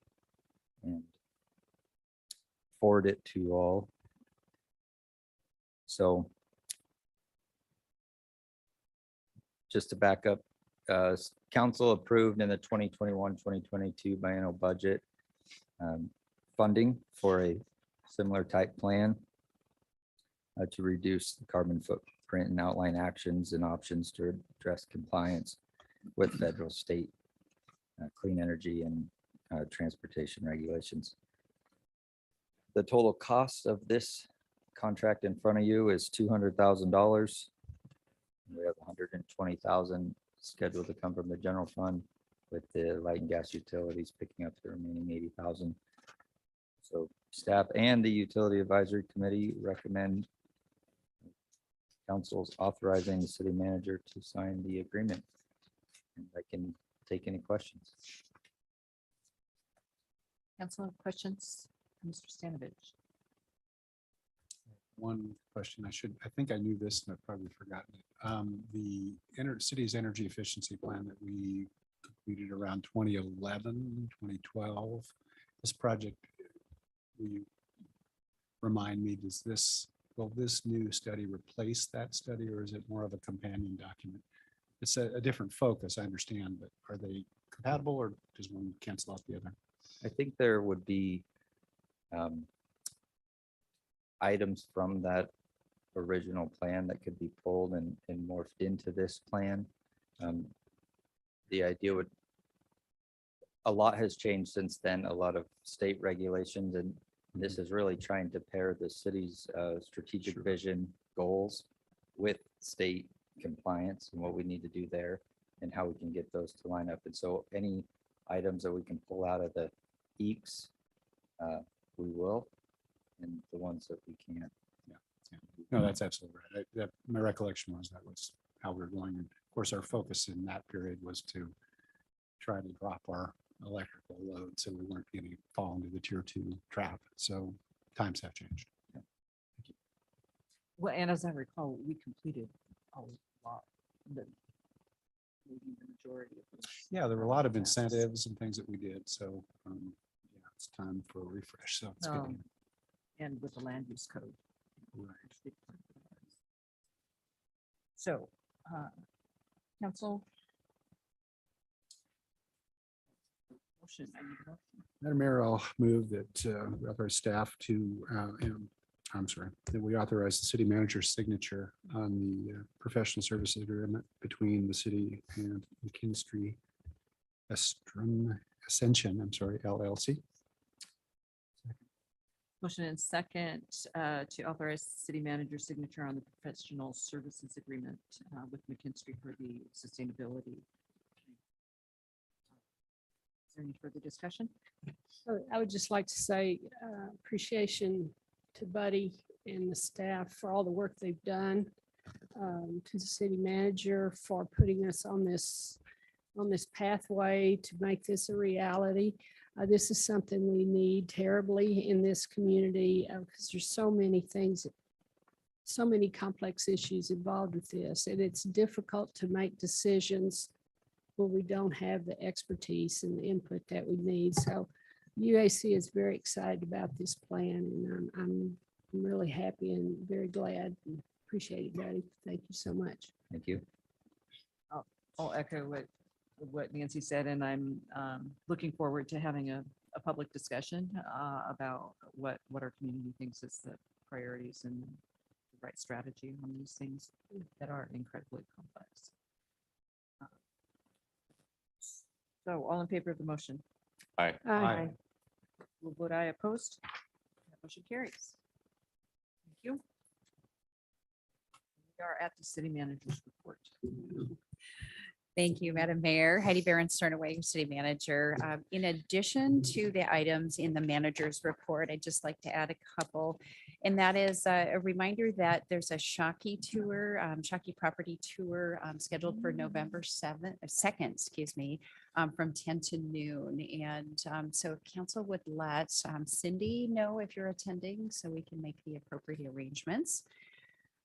and forward it to you all. So just to back up, council approved in the 2021-2022 biennial budget funding for a similar type plan to reduce the carbon footprint and outline actions and options to address compliance with federal, state, clean energy and transportation regulations. The total cost of this contract in front of you is $200,000. We have $120,000 scheduled to come from the general fund, with the light and gas utilities picking up the remaining $80,000. So staff and the Utility Advisory Committee recommend council's authorizing the city manager to sign the agreement. And I can take any questions. Council, questions? Mr. Stanovich. One question I think I knew this and I've probably forgotten it. The city's energy efficiency plan that we completed around 2011, 2012. This project, will you remind me, will this new study replace that study, or is it more of a companion document? It's a different focus, I understand, but are they compatible, or does one cancel out the other? I think there would be items from that original plan that could be pulled and morphed into this plan. The idea would, a lot has changed since then, a lot of state regulations, and this is really trying to pair the city's strategic vision goals with state compliance and what we need to do there and how we can get those to line up. And so any items that we can pull out of the EECs, we will, and the ones that we can't. Yeah. No, that's absolutely right. My recollection was that was how we were going. And of course, our focus in that period was to try to drop our electrical load so we weren't going to fall into the tier 2 trap. So times have changed. Yeah. Well, and as I recall, we completed a lot, maybe the majority of those. Yeah, there were a lot of incentives and things that we did. So yeah, it's time for a refresh. So it's good. And with the land use code. Right. So, council. Motion, I need a motion. Madam Mayor, I'll move that we authorize staff to, that we authorize the city manager's signature on the professional services agreement between the city and McKinstry Ascension, LLC. Motion and second to authorize city manager's signature on the professional services agreement with McKinstry for the sustainability. Is there any further discussion? I would just like to say appreciation to Buddy and the staff for all the work they've done, to the city manager for putting us on this pathway to make this a reality. This is something we need terribly in this community because there's so many things, so many complex issues involved with this, and it's difficult to make decisions when we don't have the expertise and the input that we need. So UAC is very excited about this plan, and I'm really happy and very glad and appreciate it, Buddy. Thank you so much. Thank you. I'll echo what Nancy said, and I'm looking forward to having a public discussion about what our community thinks is the priorities and the right strategy on these things that are incredibly complex. So all in favor of the motion? Aye. Will vote aye. Opposed? That motion carries. Thank you. We are at the city manager's report. Thank you, Madam Mayor. Heidi Barron-Sternaway, your city manager. In addition to the items in the manager's report, I'd just like to add a couple. And that is a reminder that there's a Shockey tour, Shockey property tour scheduled for November 2nd, excuse me, from 10 to noon. And so if council would let Cindy know if you're attending so we can make the appropriate arrangements.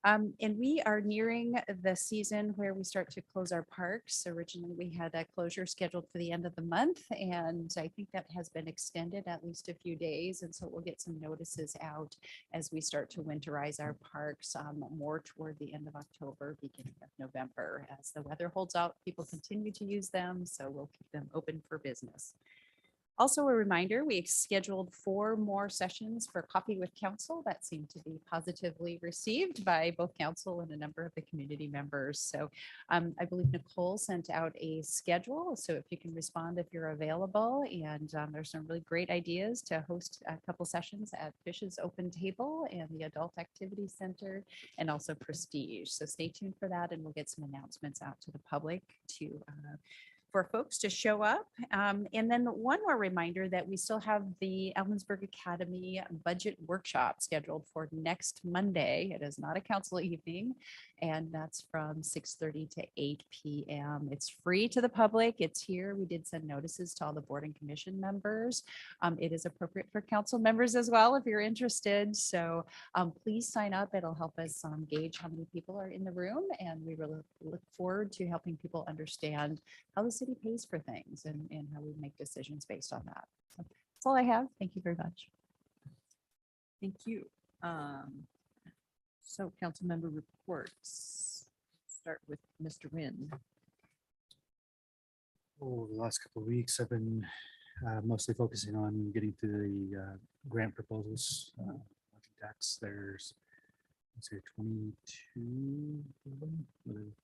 And we are nearing the season where we start to close our parks. Originally, we had a closure scheduled for the end of the month, and I think that has been extended at least a few days. And so we'll get some notices out as we start to winterize our parks more toward the end of October, beginning of November. As the weather holds out, people continue to use them, so we'll keep them open for business. Also, a reminder, we scheduled 4 more sessions for Coffee with Council that seemed to be positively received by both council and a number of the community members. So I believe Nicole sent out a schedule. So if you can respond if you're available, and there's some really great ideas to host a couple sessions at Fish's Open Table and the Adult Activity Center, and also Prestige. So stay tuned for that, and we'll get some announcements out to the public to for folks to show up. And then one more reminder that we still have the Ellensburg Academy budget workshop scheduled for next Monday. It is not a council evening, and that's from 6:30 to 8 p.m. It's free to the public. It's here. We did send notices to all the board and commission members. It is appropriate for council members as well if you're interested. So please sign up. It'll help us gauge how many people are in the room, and we really look forward to helping people understand how the city pays for things and how we make decisions based on that. So that's all I have. Thank you very much. Thank you. So council member reports. Start with Mr. Wynn. Over the last couple of weeks, I've been mostly focusing on getting to the grant proposals. Tax, there's, let's say, 22 of them.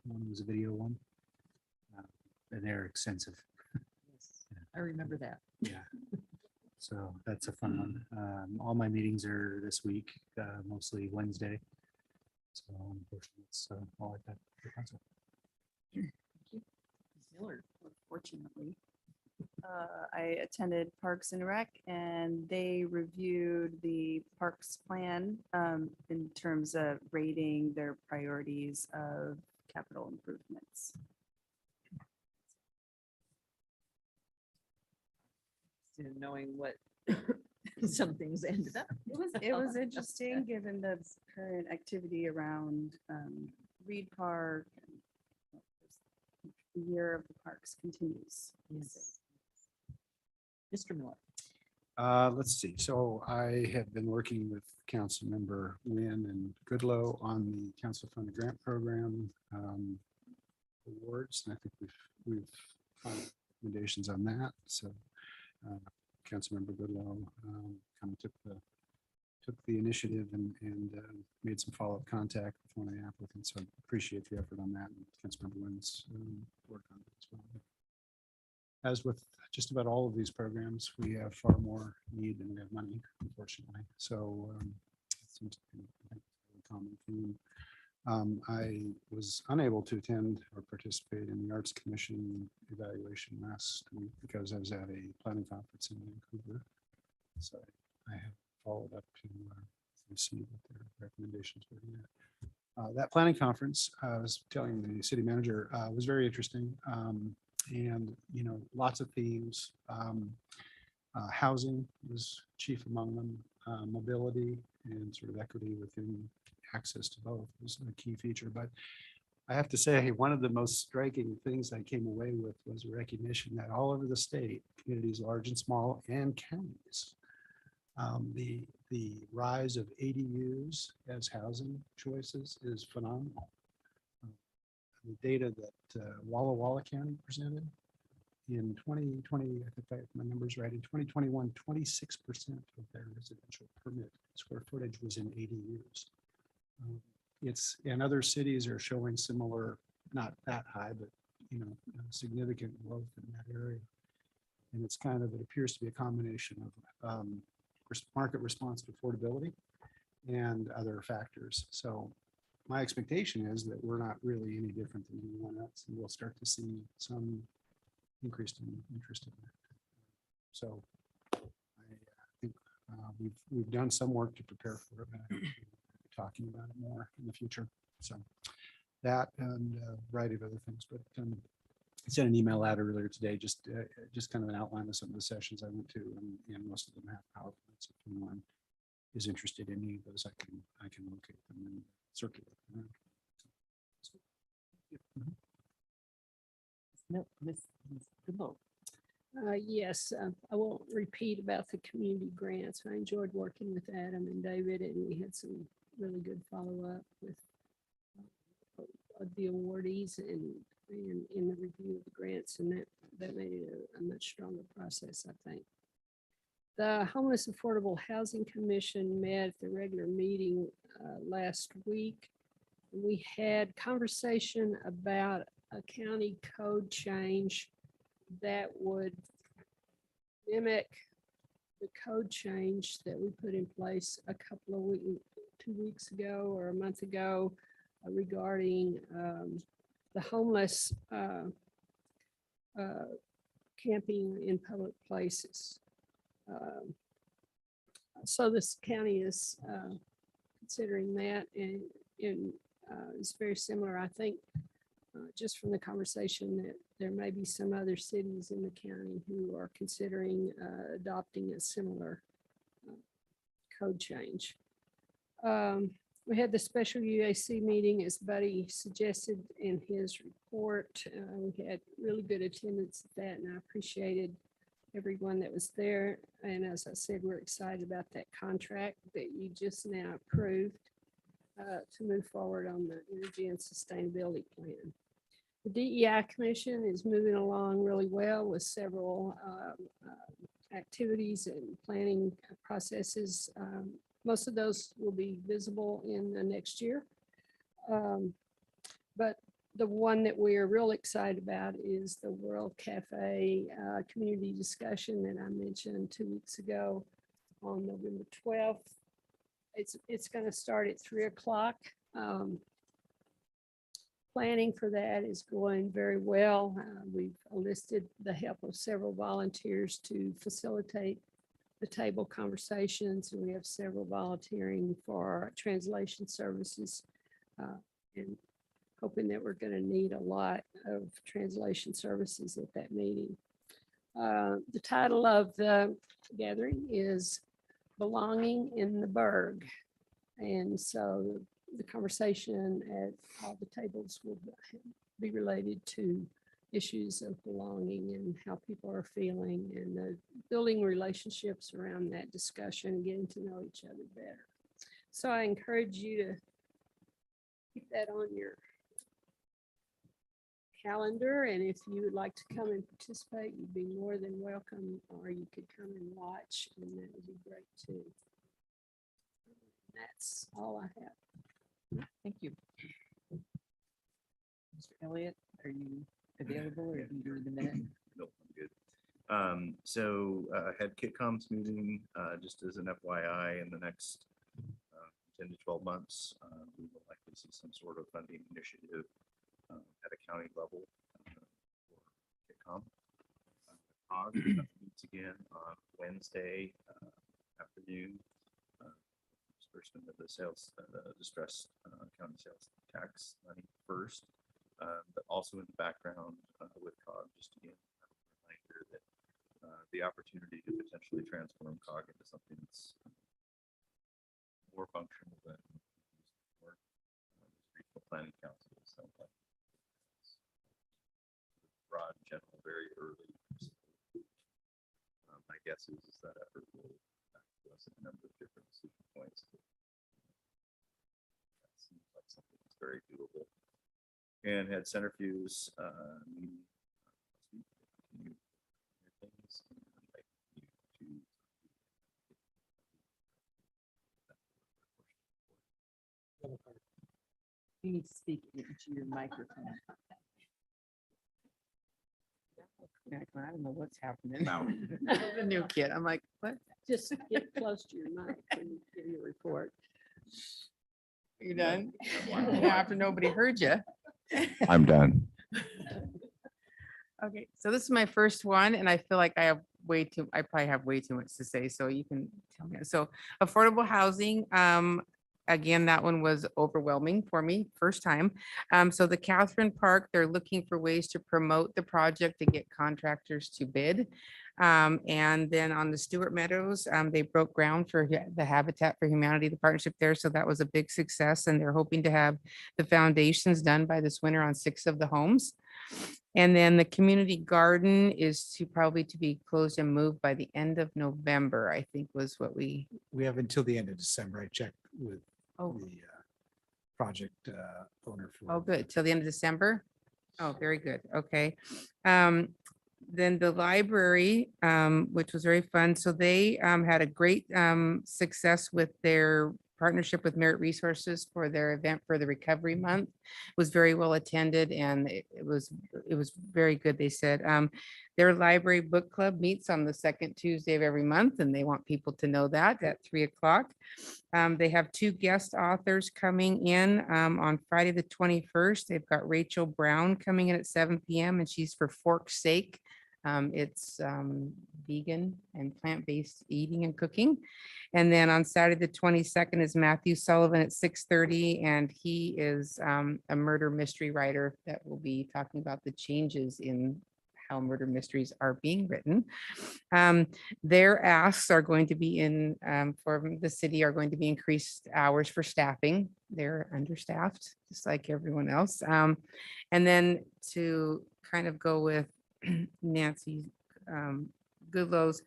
One was a video one. And they're extensive. Yes, I remember that. Yeah. So that's a fun one. All my meetings are this week, mostly Wednesday. So unfortunately, it's all I've got for council. Thank you. Ms. Miller, fortunately. I attended Parks and Rec, and they reviewed the parks plan in terms of rating their priorities of capital improvements. In knowing what some things ended up. It was interesting, given the current activity around Reed Park. And the year of the parks continues. Yes. Mr. Miller. Let's see. So I have been working with Council Member Wynn and Goodlow on the Council Funded Grant Program awards. And I think we've found recommendations on that. So Councilmember Goodlow kind of took the initiative and made some follow-up contact with one of the applicants. So I appreciate the effort on that. And Councilmember Wynn's work on it as well. As with just about all of these programs, we have far more need than we have money, unfortunately. So it seems to be a common theme. I was unable to attend or participate in the Arts Commission evaluation last week because I was at a planning conference in Vancouver. So I have followed up to see what their recommendations were yet. That planning conference, I was telling the city manager, was very interesting. And, you know, lots of themes. Housing was chief among them, mobility and sort of equity within access to both was a key feature. But I have to say, one of the most striking things I came away with was a recognition that all over the state, communities large and small, and counties, the rise of ADUs as housing choices is phenomenal. The data that Walla Walla County presented in 2020, I think my numbers right, in 2021, 26% of their residential permit square footage was in ADUs. It's, and other cities are showing similar, not that high, but you know, significant growth in that area. And it's kind of, it appears to be a combination of market response to affordability and other factors. So my expectation is that we're not really any different than anyone else, and we'll start to see some increased interest in that. So I think we've done some work to prepare for it. But talking about it more in the future. So that and a variety of other things. But I sent an email out earlier today, just kind of an outline of some of the sessions I went to, and most of them have PowerPoints. If anyone is interested in any of those, I can locate them and circular. No, Ms. Goodloe. Yes, I won't repeat about the community grants. I enjoyed working with Adam and David, and we had some really good follow-up with the awardees and in the review of the grants, and that made it a much stronger process, I think. The Homeless Affordable Housing Commission met at the regular meeting last week. We had conversation about a county code change that would mimic the code change that we put in place a couple of weeks, 2 weeks ago or a month ago regarding the homeless camping in public places. So this county is considering that, and it's very similar, I think, just from the conversation that there may be some other cities in the county who are considering adopting a similar code change. We had the special UAC meeting, as Buddy suggested in his report. We had really good attendance at that, and I appreciated everyone that was there. And as I said, we're excited about that contract that you just now approved to move forward on the energy and sustainability plan. The DEI Commission is moving along really well with several activities and planning processes. Most of those will be visible in the next year. But the one that we are real excited about is the World Cafe community discussion that I mentioned 2 weeks ago on November 12th. It's going to start at 3 o'clock. Planning for that is going very well. We've enlisted the help of several volunteers to facilitate the table conversations, and we have several volunteering for translation services, and hoping that we're going to need a lot of translation services at that meeting. The title of the gathering is Belonging in the Burg. And so the conversation at all the tables will be related to issues of belonging and how people are feeling, and building relationships around that discussion and getting to know each other better. So I encourage you to keep that on your calendar, and if you would like to come and participate, you'd be more than welcome, or you could come and watch, and that would be great too. That's all I have. Thank you. Mr. Elliott, are you available or do you do the minute? Nope, I'm good. So I had KitCom's meeting, just as an FYI, in the next 10 to 12 months, we will likely see some sort of funding initiative at a county level for KitCom. COG meets again on Wednesday afternoon. Disbursement of the sales, distressed county sales tax money first, but also in the background with COG, just again, a reminder that the opportunity to potentially transform COG into something that's more functional than regional planning council. So broad, general, very early. My guess is that effort will us a number of different decision points. That seems like something that's very doable. And had centrifuge meeting last week to continue things, and I'd like you to You need to speak into your microphone. I don't know what's happening. Now. The new kid. I'm like, what? Just get close to your mic when you give your report. Are you done? Yeah, after nobody heard you. I'm done. Okay, so this is my first one, and I feel like I probably have way too much to say, so you can tell me. So affordable housing, again, that one was overwhelming for me, first time. So the Catherine Park, they're looking for ways to promote the project to get contractors to bid. And then on the Stewart Meadows, they broke ground for the Habitat for Humanity, the partnership there. So that was a big success, and they're hoping to have the foundations done by this winter on 6 of the homes. And then the community garden is probably to be closed and moved by the end of November, I think was what we, We have until the end of December. I checked with oh, the project owner. for oh, good, till the end of December? Oh, very good, okay. Then the library, which was very fun, so they had a great success with their partnership with Merit Resources for their event for the Recovery Month. It was very well attended, and it was very good, they said. Their library book club meets on the second Tuesday of every month, and they want people to know that at 3 o'clock. They have 2 guest authors coming in on Friday, the 21st. They've got Rachel Brown coming in at 7 p.m. and she's for Fork's Sake. It's vegan and plant-based eating and cooking. And then on Saturday, the 22nd is Matthew Sullivan at 6:30, and he is a murder mystery writer that will be talking about the changes in how murder mysteries are being written. Their asks are going to be in, for the city, are going to be increased hours for staffing. They're understaffed, just like everyone else. And then to kind of go with Nancy Goodlow's,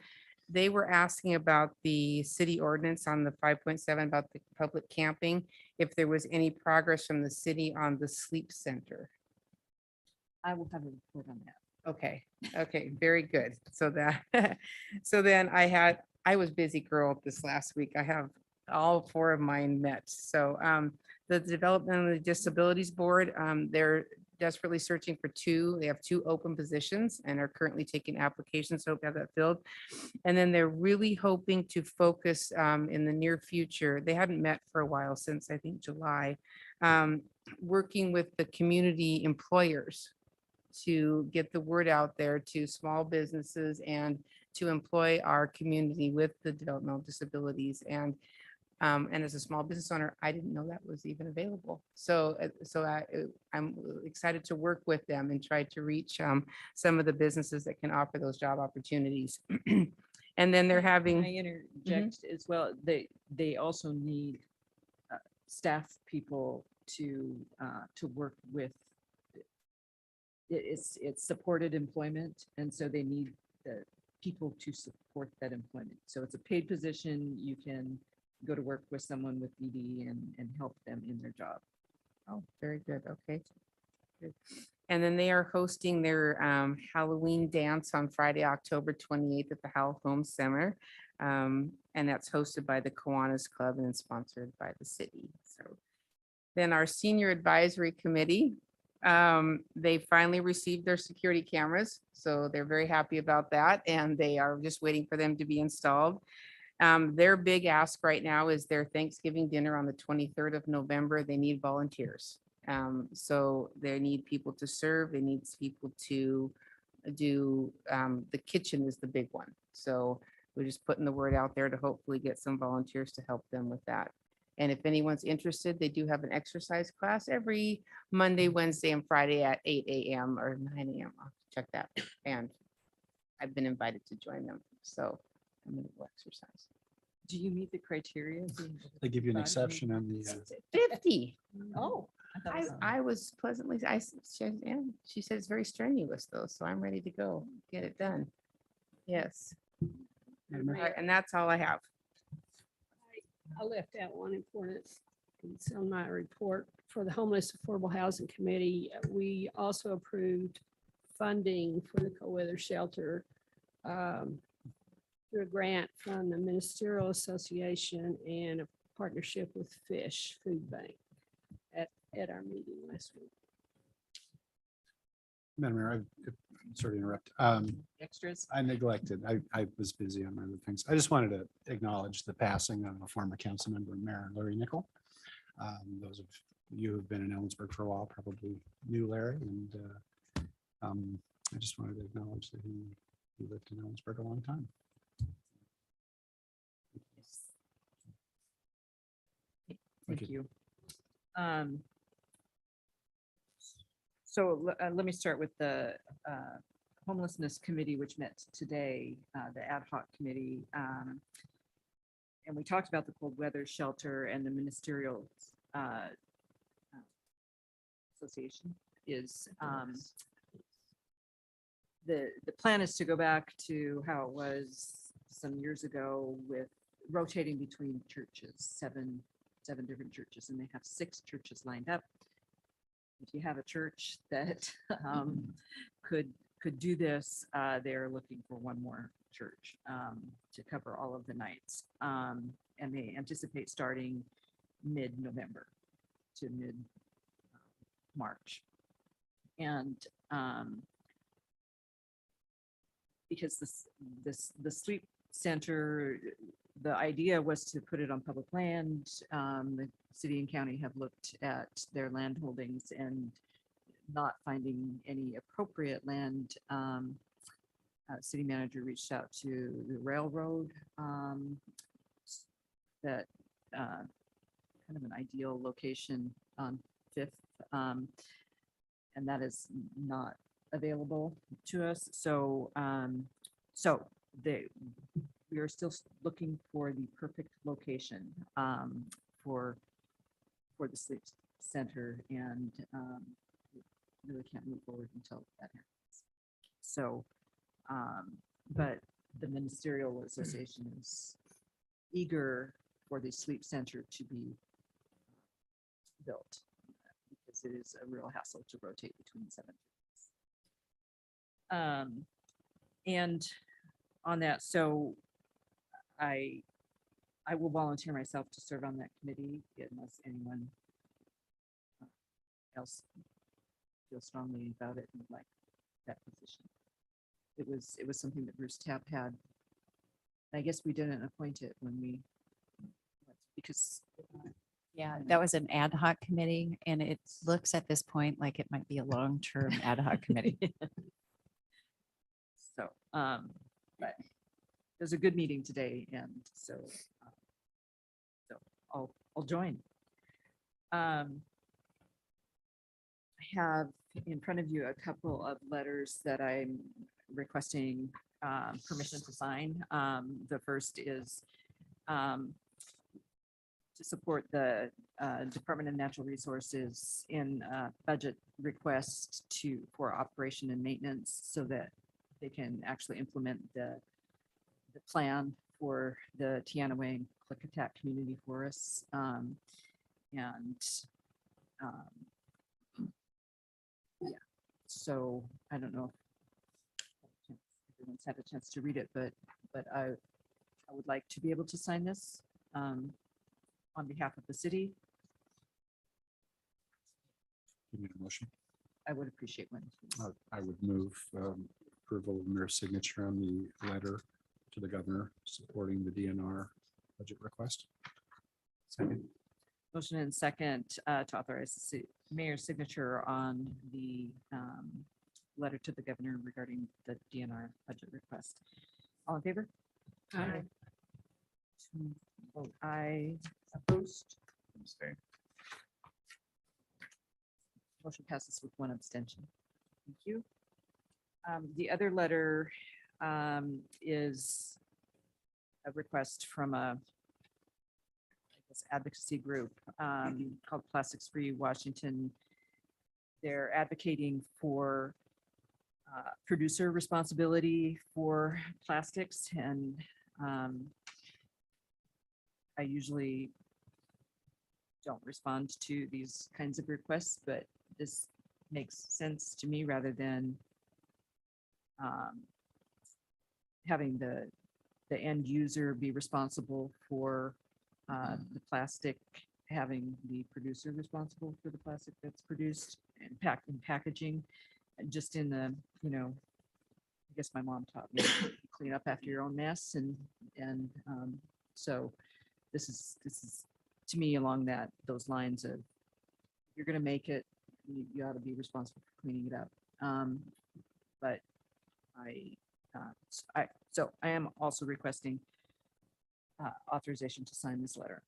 they were asking about the city ordinance on the 5.7 about the public camping, if there was any progress from the city on the sleep center. I will have a report on that. Okay, okay, very good. So that, so then I was busy girl this last week. I have all 4 of mine met. So the Development of the Disabilities Board, they're desperately searching for 2. They have 2 open positions and are currently taking applications. Hope to have that filled. And then they're really hoping to focus in the near future. They hadn't met for a while, since I think July, working with the community employers to get the word out there to small businesses and to employ our community with the developmental disabilities. And as a small business owner, I didn't know that was even available. So I'm excited to work with them and try to reach some of the businesses that can offer those job opportunities. And then they're Can having, I interject as well? They also need staff people to work with. It's supported employment, and so they need the people to support that employment. So it's a paid position. You can go to work with someone with ED and help them in their job. oh, very good, okay. Good. And then they are hosting their Halloween dance on Friday, October 28th at the Howell Home Center. And that's hosted by the Kiwanis Club and sponsored by the city. So then our Senior Advisory Committee, they finally received their security cameras. So they're very happy about that. And they are just waiting for them to be installed. Their big ask right now is their Thanksgiving dinner on the 23rd of November. They need volunteers. So they need people to serve. They need people to do, the kitchen is the big one. So we're just putting the word out there to hopefully get some volunteers to help them with that. And if anyone's interested, they do have an exercise class every Monday, Wednesday, and Friday at 8 a.m. or 9 a.m. I'll check that. And I've been invited to join them. So I'm going to go exercise. Do you meet the criteria? They give you an exception on the, 50. Oh. thought it was- I was pleasantly, she said it's very strenuous though, so I'm ready to go get it done. Yes. All right, and that's all I have. I left out one important, it's on my report for the Homeless Affordable Housing Committee. We also approved funding for the cold weather shelter through a grant from the Ministerial Association and a partnership with Fish Food Bank at our meeting last week. Madam Mayor, I'm sorry to interrupt. Extras? I neglected. I was busy on other things. I just wanted to acknowledge the passing of a former council member, Mayor Larry Nickel. Those of you who've been in Ellensburg for a while probably knew Larry, and I just wanted to acknowledge that he lived in Ellensburg a long time. Thank you. So let me start with the Homelessness Committee, which met today, the ad hoc committee. And we talked about the cold weather shelter, and the ministerial association is the plan is to go back to how it was some years ago with rotating between churches, seven different churches, and they have 6 churches lined up. If you have a church that could do this, they're looking for one more church to cover all of the nights. And they anticipate starting mid-November to mid-March. And because the sleep center, the idea was to put it on public land. The city and county have looked at their land holdings and not finding any appropriate land. City manager reached out to the railroad that kind of an ideal location on 5th, and that is not available to us. So we are still looking for the perfect location for the sleep center, and really can't move forward until that happens. So, but the ministerial association is eager for the sleep center to be built, because it is a real hassle to rotate between 7. And on that, so I will volunteer myself to serve on that committee unless anyone else feels strongly about it and would like that position. It was something that Bruce Tapp had. I guess we didn't appoint it when we, because Yeah, that was an ad hoc committee, and it looks at this point like it might be a long-term ad hoc committee. so, but it was a good meeting today, and so I'll join. I have in front of you a couple of letters that I'm requesting permission to sign. The first is to support the Department of Natural Resources in budget request for operation and maintenance, so that they can actually implement the plan for the Teanaway and Klickitat community forests. Yeah, so I don't know if everyone's had a chance to read it, but I would like to be able to sign this on behalf of the city. You need a motion? I would appreciate one. please. I would move approval of mayor's signature on the letter to the governor supporting the DNR budget request. Second. Motion and second to authorize the mayor's signature on the letter to the governor regarding the DNR budget request. All in favor? Aye. Vote aye. Opposed? Motion passes with 1 abstention. Thank you. The other letter is a request from a advocacy group called Plastics Free Washington. They're advocating for producer responsibility for plastics, and I usually don't respond to these kinds of requests, but this makes sense to me, rather than having the end user be responsible for the plastic, having the producer responsible for the plastic that's produced and packed in packaging. And just in the, I guess my mom taught me to clean up after your own mess, and so this is to me along those lines of, you're going to make it, you ought to be responsible for cleaning it up. But so I am also requesting authorization to sign this letter.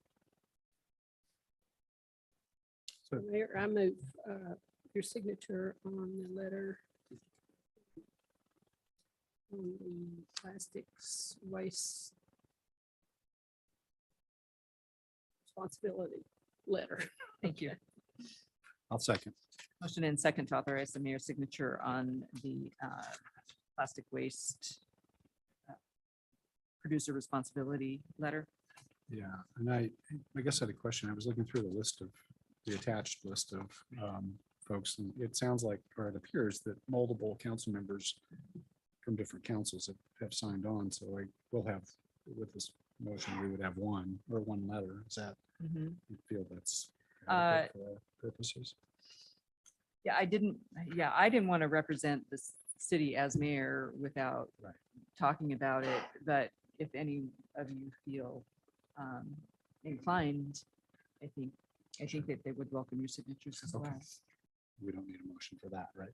So- Mayor, I move your signature on the letter on the plastics waste responsibility letter. Thank you. I'll second. Motion and second to authorize the mayor's signature on the plastic waste producer responsibility letter. Yeah, and I guess I had a question. I was looking through the attached list of folks, and it sounds like, or it appears that multiple council members from different councils have signed on. So I will have, with this motion, we would have one letter. Is that, Mhm. you feel that's Uh, adequate for our purposes? Yeah, I didn't want to represent the city as mayor without Right. talking about it, but if any of you feel inclined, I think that they would welcome your signatures as Okay. well. We don't need a motion for that, right?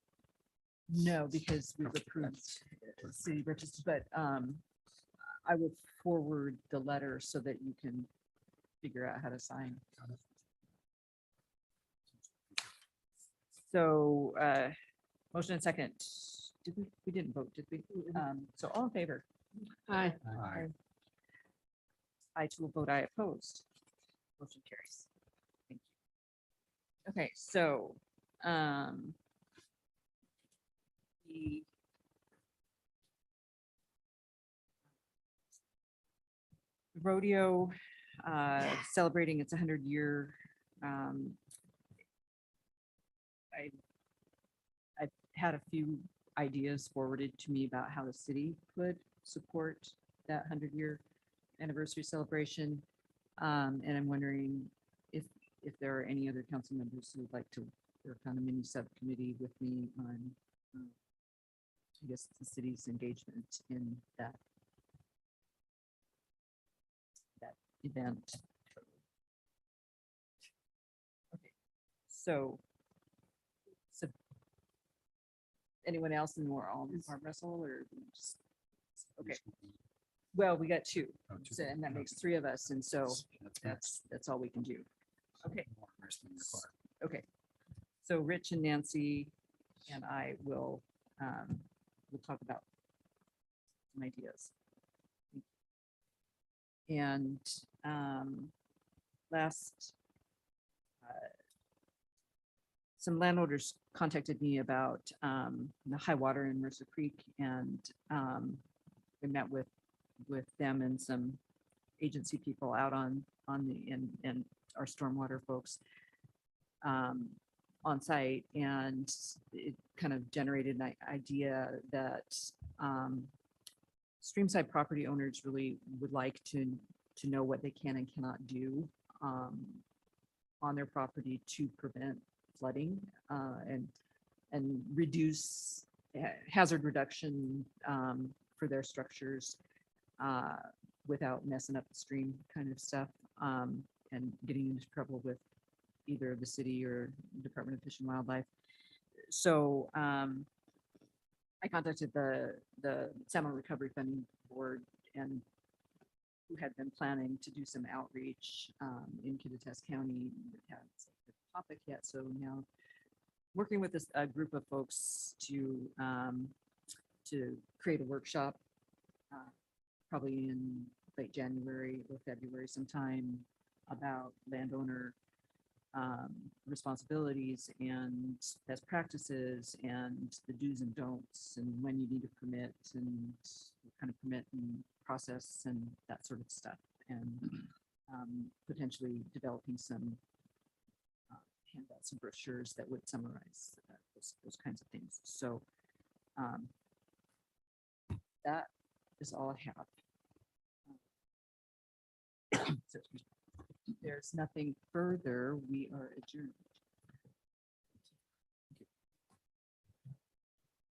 No, because we've Okay. approved city registers, but I will forward the letter so that you can figure out how to sign. So motion and second. We didn't vote, did we? So all in favor? Aye. Aye. I too will vote aye opposed. Motion carries. Thank you. Okay, so the rodeo celebrating its 100-year. I've had a few ideas forwarded to me about how the city could support that 100-year anniversary celebration. And I'm wondering if there are any other council members who would like to work on a mini subcommittee with me on, I guess, the city's engagement in that event. Okay, so anyone else in more arm wrestle or just, okay, well, we got two, Oh, two. so, and that makes three of us, and so that's all we can do. Okay, More wrestling required. okay. So Rich and Nancy and I will, we'll talk about some ideas. And last, some landowners contacted me about the high water in Mercer Creek, and we met with them and some agency people out on the and our stormwater folks on site, and it kind of generated an idea that streamside property owners really would like to know what they can and cannot do on their property to prevent flooding and reduce hazard reduction for their structures without messing up the stream kind of stuff and getting into trouble with either the city or Department of Fish and Wildlife. So I contacted the Salmon Recovery Funding Board, and who had been planning to do some outreach in Kittitas County. It hasn't set the topic yet, so now working with a group of folks to create a workshop, probably in late January or February sometime, about landowner responsibilities and best practices and the do's and don'ts and when you need a permit and what kind of permit and process and that sort of stuff, and potentially developing some handouts and brochures that would summarize those kinds of things. So that is all I have. So, there's nothing further. We are adjourned.